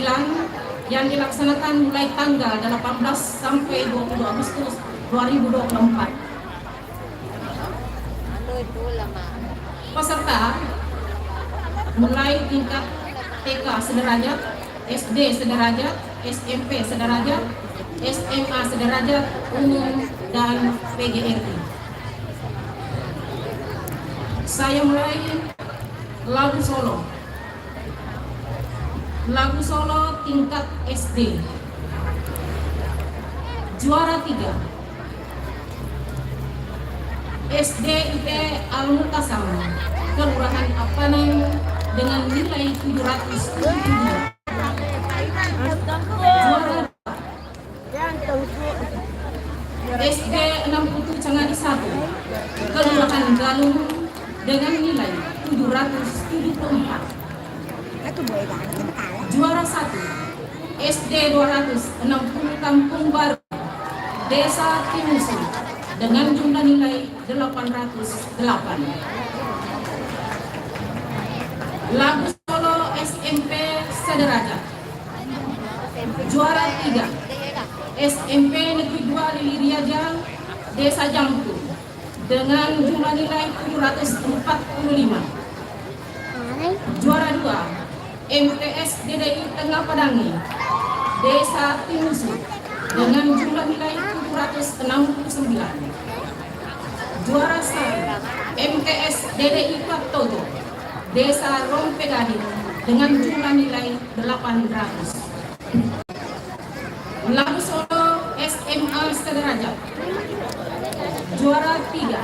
yang dilaksanakan mulai tanggal 18 sampai 20 Agustus 2024. Peserta mulai tingkat TK sederajat, SD sederajat, SMP sederajat, SMA sederajat, umum, dan PGRI. Saya mulai lagu solo. Lagu solo tingkat SD. Juara 3 SDIP Al-Muqassam, Kelurahan Apanang, dengan nilai 772. Juara SD 67 Cangadi 1, Kelurahan Galung, dengan nilai 774. Juara 1 SD 260 Kampung Baru, Desa Timusu, dengan jumlah nilai 808. Lagu solo SMP sederajat. Juara 3 SMP Negeri 2 Lili Riaja, Desa Jampu, dengan jumlah nilai 745. Juara 2 MTS DDI Tengah Padangi Desa Tinusu dengan jumlah nilai 769. Juara 1 MTS DDI Patojo Desa Rompegading dengan jumlah nilai 800. Lalu Solo SMA Sederajat. Juara 3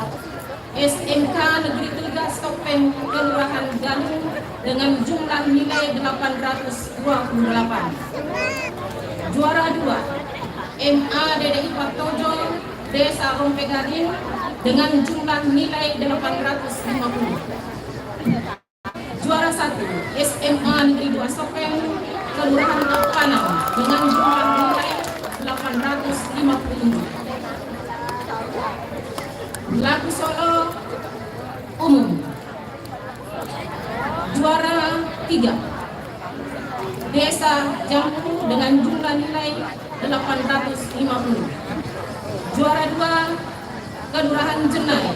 SMK Negeri 3 Stopen Kelurahan Galung dengan jumlah nilai 828. Juara 2 MA DDI Patojo Desa Rompegading dengan jumlah nilai 850. Juara 1 SMA Negeri 2 Stopen Kelurahan Panang dengan jumlah nilai 850. Lagu Solo Umum. Juara 3 Desa Jambu dengan jumlah nilai 850. Juara 2 Kelurahan Jenai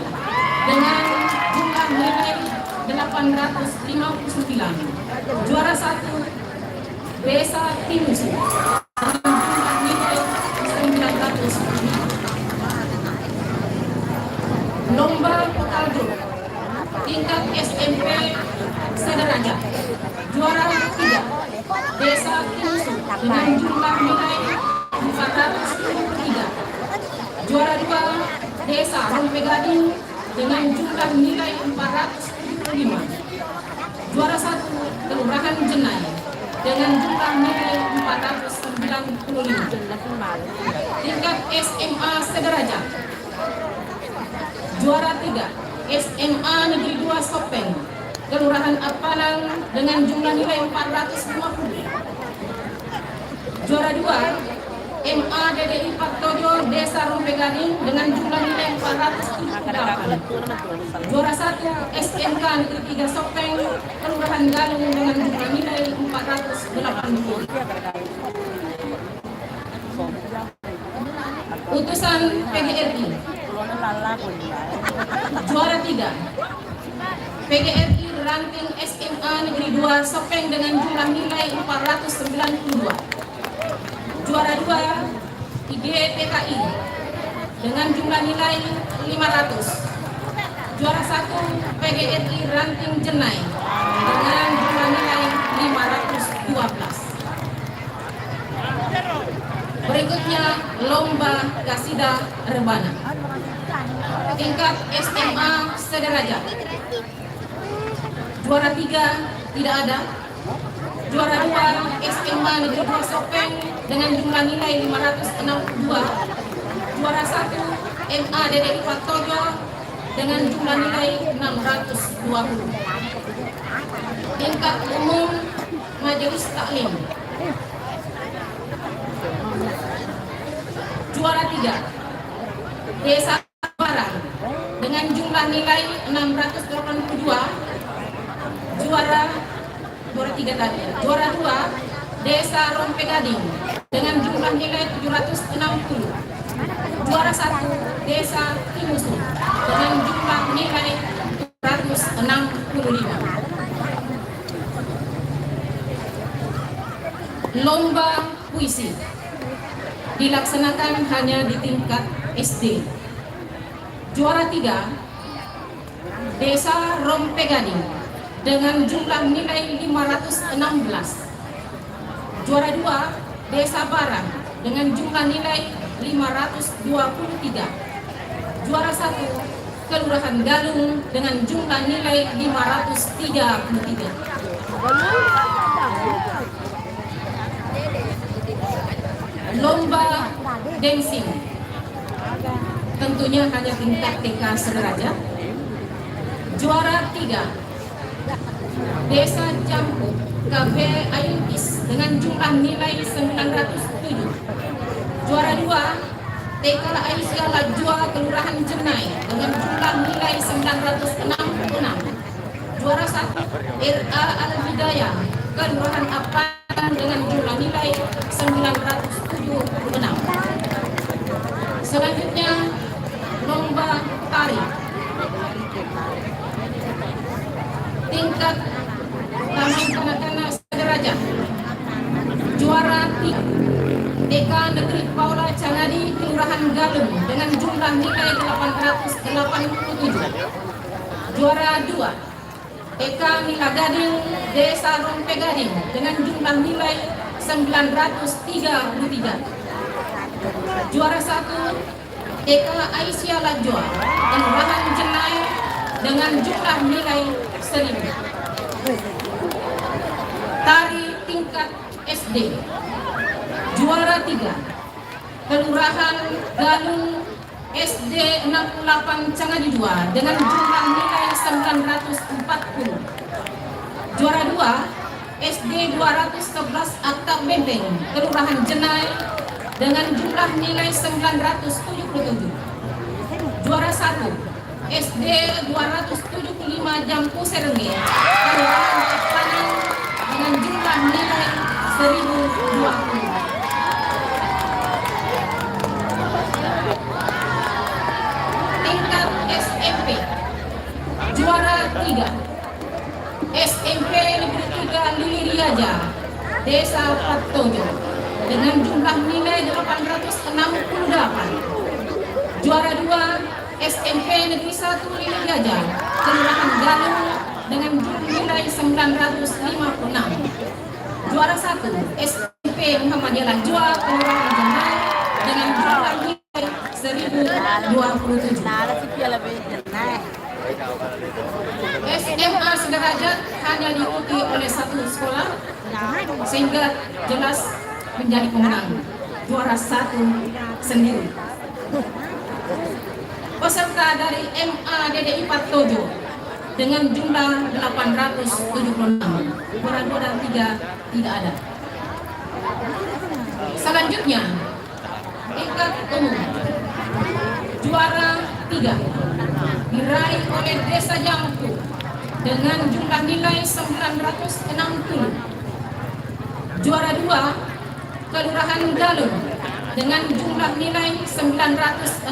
dengan jumlah nilai 859. Juara 1 Desa Tinusu dengan jumlah nilai 900. Lomba Total Group tingkat SMP Sederajat. Juara 3 Desa Tinusu dengan jumlah nilai 403. Juara 2 Desa Rompegading dengan jumlah nilai 475. Juara 1 Kelurahan Jenai dengan jumlah nilai 495. Tingkat SMA Sederajat. Juara 3 SMA Negeri 2 Sopeng Kelurahan Apanang dengan jumlah nilai 450. Juara 2 MA DDI Patojo Desa Rompegading dengan jumlah nilai 478. Juara 1 SMK Negeri 3 Sopeng Kelurahan Galung dengan jumlah nilai 480. Utusan PGRI. Juara 3 PGRI Ranting SMA Negeri 2 Sopeng dengan jumlah nilai 492. Juara 2 IGTKI dengan jumlah nilai 500. Juara 1 PGRI Ranting Jenai dengan jumlah nilai 512. Berikutnya Lomba Kasida Rebana tingkat SMA Sederajat. Juara 3 tidak ada. Juara 2 SMA Negeri 2 Sopeng dengan jumlah nilai 562. Juara 1 MA DDI Patojo dengan jumlah nilai 620. Tingkat umum Majelis Taklim. Juara 3 Desa Barang dengan jumlah nilai 682. Juara 3 tadi. Juara 2 Desa Rompegading dengan jumlah nilai 760. Juara 1 Desa Tinusu dengan jumlah nilai 465. Lomba puisi dilaksanakan hanya di tingkat SD. Juara 3 Desa Rompegading dengan jumlah nilai 516. Juara 2 Desa Barang dengan jumlah nilai 523. Juara 1 Kelurahan Galung dengan jumlah nilai 533. Lomba dancing tentunya hanya tingkat TK Sederajat. Juara 3 Desa Jambu KB Ayuntis dengan jumlah nilai 907. Juara 2 TK Aisyah Lajwa Kelurahan Jenai dengan jumlah nilai 966. Juara 1 RA Al-Hidayah Kelurahan Apan dengan jumlah nilai 976. Selanjutnya lomba tari tingkat Taman Kanak-kanak Sederajat. Juara 3 TK Negeri Paula Cangadi, Kelurahan Galung dengan jumlah nilai 887. Juara 2 TK Mila Gading, Desa Rompe Gading dengan jumlah nilai 933. Juara 1 TK Aisyah Lajwa, Kelurahan Jenai dengan jumlah nilai 1000. Tari tingkat SD. Juara 3 Kelurahan Galung SD 68 Cangadi 2 dengan jumlah nilai 940. Juara 2 SD 211 Atap Benteng, Kelurahan Jenai dengan jumlah nilai 977. Juara 1 SD 275 Jampu Serenge, Kelurahan Cepanan dengan jumlah nilai 1020. Tingkat SMP. Juara 3 SMP Negeri 3 Lili Riaja, Desa Patojo dengan jumlah nilai 868. Juara 2 SMP Negeri 1 Lili Riaja, Kelurahan Galung dengan jumlah nilai 956. Juara 1 SMP Muhammadiyah Lajwa, Kelurahan Jenai dengan jumlah nilai 1027. SMA Sederajat hanya diikuti oleh satu sekolah sehingga jelas menjadi pemenang, juara 1 sendiri. Peserta dari MA DDI Patojo dengan jumlah 876, juara 2 dan 3 tidak ada. Selanjutnya tingkat umum. Juara 3 diraih oleh Desa Jampu dengan jumlah nilai 960. Juara 2 Kelurahan Galung dengan jumlah nilai 966.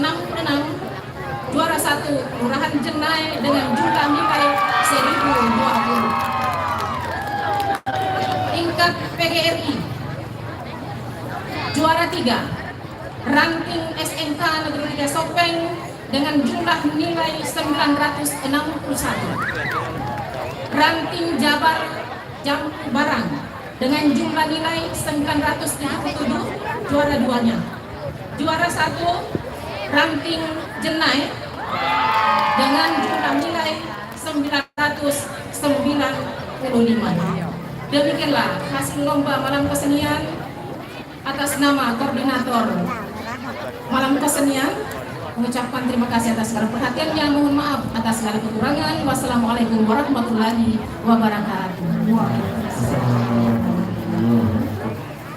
Juara 1 Kelurahan Jenai dengan jumlah nilai 1020. Tingkat PGRI. Juara 3 Ranting SMK Negeri 3 Sopeng dengan jumlah nilai 961. Ranting Jabar Jampu Barang dengan jumlah nilai 977, juara 2-nya. Juara 1 Ranting Jenai dengan jumlah nilai 995. Demikianlah hasil lomba malam kesenian atas nama koordinator malam kesenian. Mengucapkan terima kasih atas segala perhatiannya, mohon maaf atas segala kekurangan. Wassalamualaikum warahmatullahi wabarakatuh.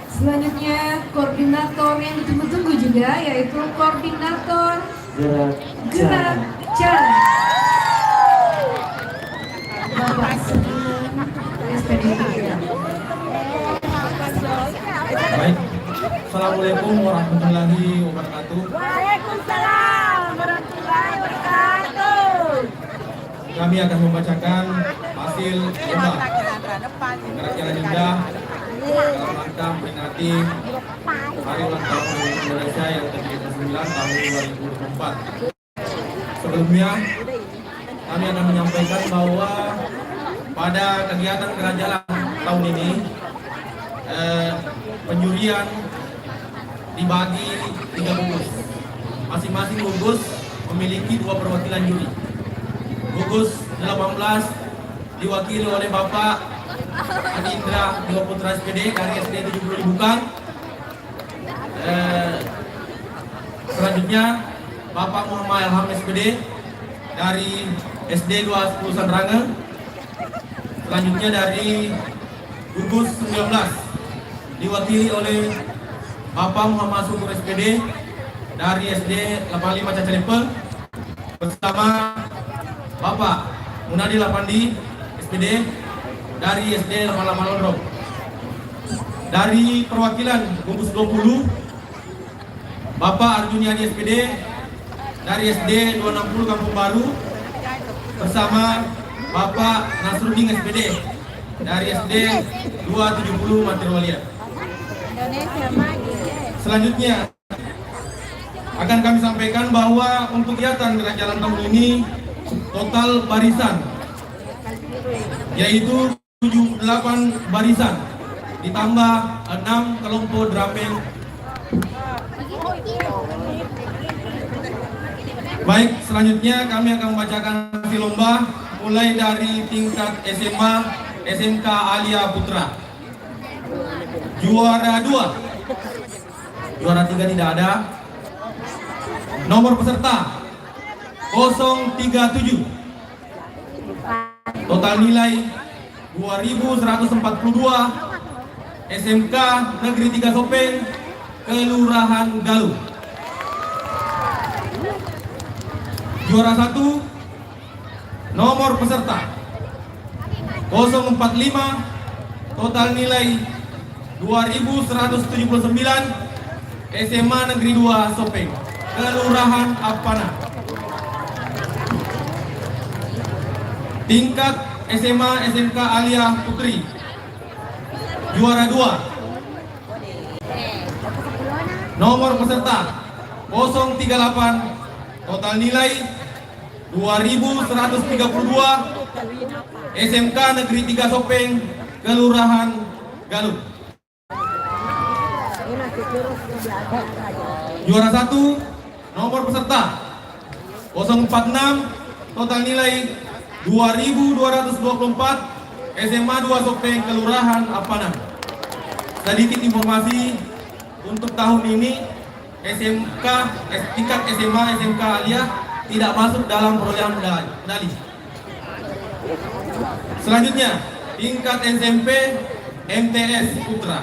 Selanjutnya koordinator yang ditunggu-tunggu juga, yaitu koordinator gerak jalan. Bapak SPD. Baik, Assalamualaikum warahmatullahi wabarakatuh. Waalaikumsalam warahmatullahi wabarakatuh. Kami akan membacakan hasil lomba gerak jalan indah dalam rangka memperingati Hari Ulang Tahun Republik Indonesia yang ke-39 tahun 2024. Sebelumnya, kami akan menyampaikan bahwa pada kegiatan gerak jalan tahun ini penjurian dibagi 3 gugus. Masing-masing gugus memiliki 2 perwakilan juri. Gugus 18 diwakili oleh Bapak Adi Indra Dewa Putra SPD dari SD 70 Libukang. Selanjutnya Bapak Muhammad Ilham SPD dari SD 210 Sandrage. Selanjutnya dari gugus 19 diwakili oleh Bapak Muhammad Syukur SPD dari SD 85 Cacalepe bersama Bapak Munadi Lapandi SPD dari SD 88 Londrok. Dari perwakilan gugus 20 Bapak Arjuniadi SPD dari SD 260 Kampung Baru bersama Bapak Nasruddin SPD dari SD 270 Matirwalia. Selanjutnya akan kami sampaikan bahwa untuk kegiatan gerak jalan tahun ini total barisan yaitu 78 barisan ditambah 6 kelompok drumming. Baik, selanjutnya kami akan membacakan hasil lomba mulai dari tingkat SMA SMK Alia Putra. Juara 2, juara 3 tidak ada. Nomor peserta 037, total nilai 2142, SMK Negeri 3 Sopeng, Kelurahan Galuh. Juara 1, nomor peserta 045, total nilai 2179, SMA Negeri 2 Sopeng, Kelurahan Apana. Tingkat SMA SMK Alia Putri. Juara 2, nomor peserta 038, total nilai 2132, SMK Negeri 3 Sopeng, Kelurahan Galuh. Juara 1, nomor peserta 046, total nilai 2224, SMA 2 Sopeng, Kelurahan Apana. Sedikit informasi untuk tahun ini tingkat SMA SMK Alia tidak masuk dalam perolehan medali. Selanjutnya tingkat SMP MTS Putra.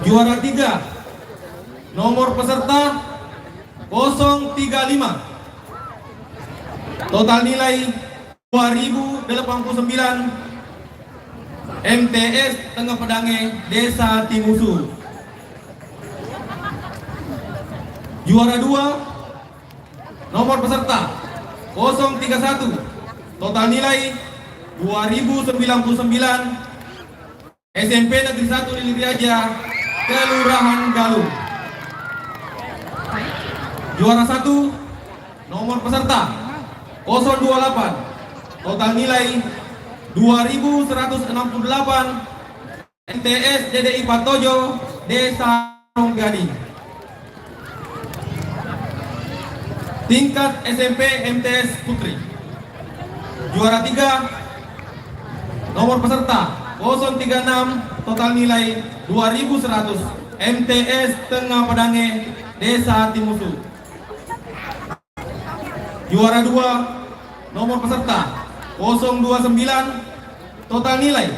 Juara 3, nomor peserta 035, total nilai 2089, MTS Tengah Pedange, Desa Timusu. Juara 2, nomor peserta 031, total nilai 2099, SMP Negeri 1 Lili Riaja, Kelurahan Galuh. Juara 1, nomor peserta 028, total nilai 2168, MTS DDI Patojo, Desa Ronggadi. Tingkat SMP MTS Putri. Juara 3, nomor peserta 036, total nilai 2100, MTS Tengah Pedange, Desa Timusu. Juara 2, nomor peserta 029, total nilai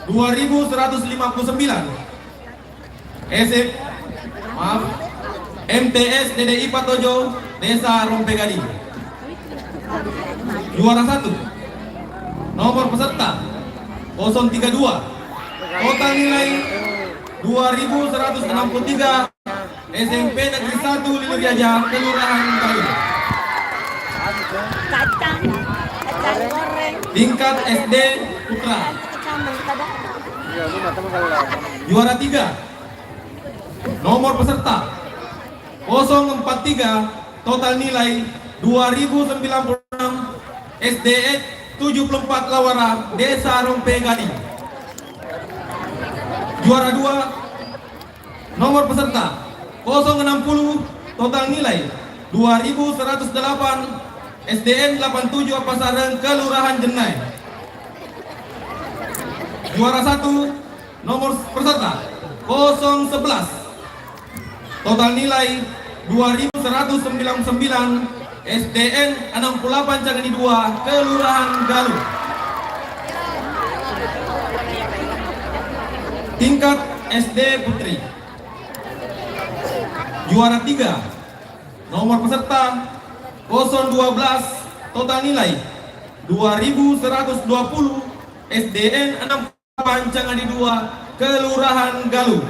2159, MTS DDI Patojo, Desa Rompegadi. Juara 1, nomor peserta 032, total nilai 2163, SMP Negeri 1 Lili Riaja, Kelurahan Galuh. Tingkat SD Putra. Juara 3, nomor peserta 043, total nilai 2096, SDE 74 Lawara, Desa Rompegadi. Juara 2, nomor peserta 060, total nilai 2108, SDN 87 Pasaran, Kelurahan Jenai. Juara 1, nomor peserta 011, total nilai 2199, SDN 68 Cagani 2, Kelurahan Galuh. Tingkat SD Putri. Juara 3, nomor peserta 012, total nilai 2120, SDN 68 Cagani 2, Kelurahan Galuh.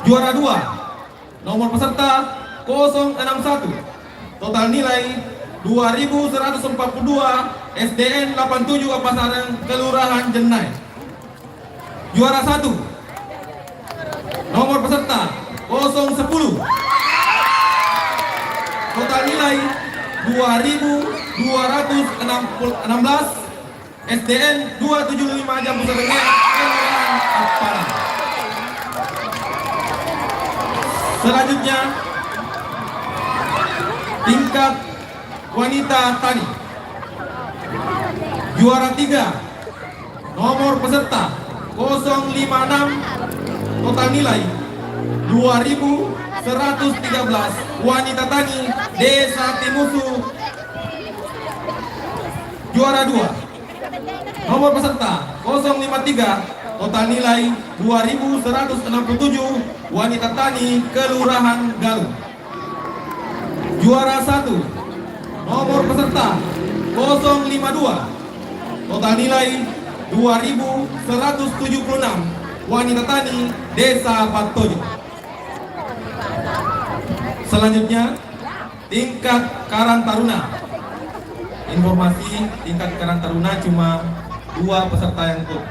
Juara 2, nomor peserta 061, total nilai 2142 SDN 87 Kapasareng, Kelurahan Jenai. Juara 1, nomor peserta 010, total nilai 2216, SDN 275 Jambu Serengga, Kelurahan Aparan. Selanjutnya tingkat wanita tani. Juara 3, nomor peserta 056, total nilai 2113, wanita tani Desa Timusu. Juara 2, nomor peserta 053, total nilai 2167, wanita tani Kelurahan Galuh. Juara 1, nomor peserta 052, total nilai 2176, wanita tani Desa Patojo. Selanjutnya tingkat Karang Taruna. Informasi tingkat Karang Taruna cuma 2 peserta yang ikut.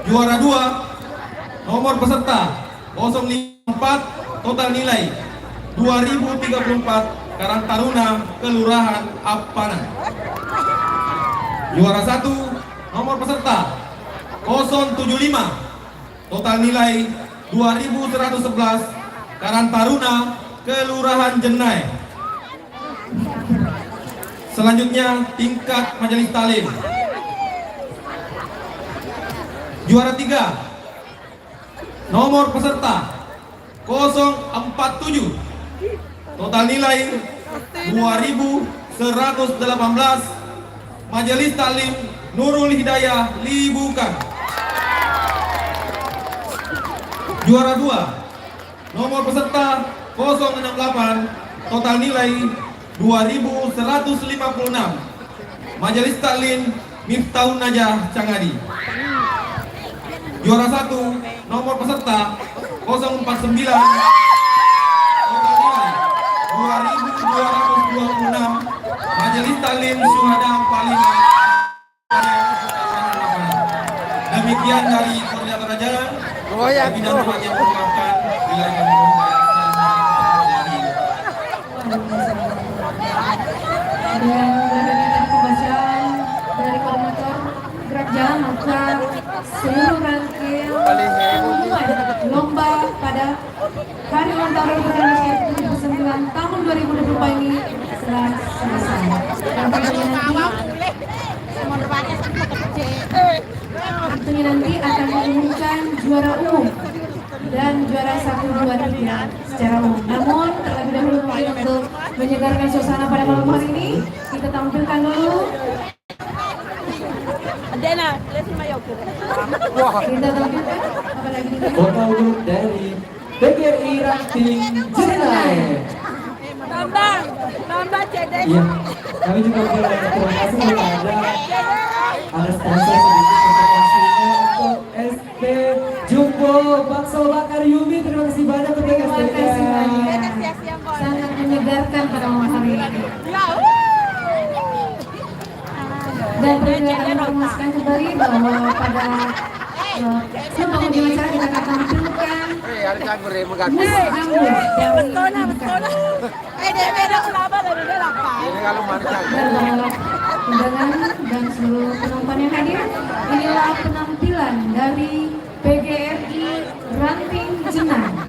Juara 2, nomor peserta 054, total nilai 2034, Karang Taruna, Kelurahan Apanan. Juara 1, nomor peserta 075, total nilai 2111, Karang Taruna, Kelurahan Jenai. Selanjutnya tingkat Majelis Talim. Juara 3, nomor peserta 047, total nilai 2118, Majelis Talim Nurul Hidayah Libukan. Juara 2, nomor peserta 068, total nilai 2156, Majelis Taklim Miftahun Najah Cangadi. Juara 1, nomor peserta 049, total nilai 2226, Majelis Taklim Syuhada Paliman. Demikian dari koordinator acara. Kami dan teman yang mengucapkan bila kami Dan berdasarkan pembacaan dari koordinator gerak jalan, maka seluruh rangkaian lomba pada Hari Ulang Tahun Republik Indonesia 79 tahun 2024 ini telah selesai. Dan tentunya nanti akan mengumumkan juara umum dan juara 1, 2, 3 secara umum. Namun terlebih dahulu mungkin untuk menyegarkan suasana pada malam hari ini, kita tampilkan dulu. Kita tampilkan apa lagi? Foto grup dari PGRI Ranting Jenai. Tambah CD. Iya, kami juga boleh terima kasih kepada ada sponsor sedikit informasinya untuk SD Jumbo Bakso Bakar Yumi. Terima kasih banyak untuk Terima SDK. kasih banyak. Sangat menyegarkan pada malam hari ini. Dan perlu kami informasikan kembali bahwa pada sebelum pengunjung acara kita akan tampilkan musik gambus dari undangan dan seluruh penonton yang hadir. Inilah penampilan dari PGRI Ranting Jenai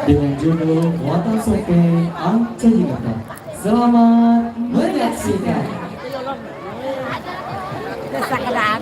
dengan judul Muatan Sope Angca Jakarta. Selamat menyaksikan. Desa Kerang.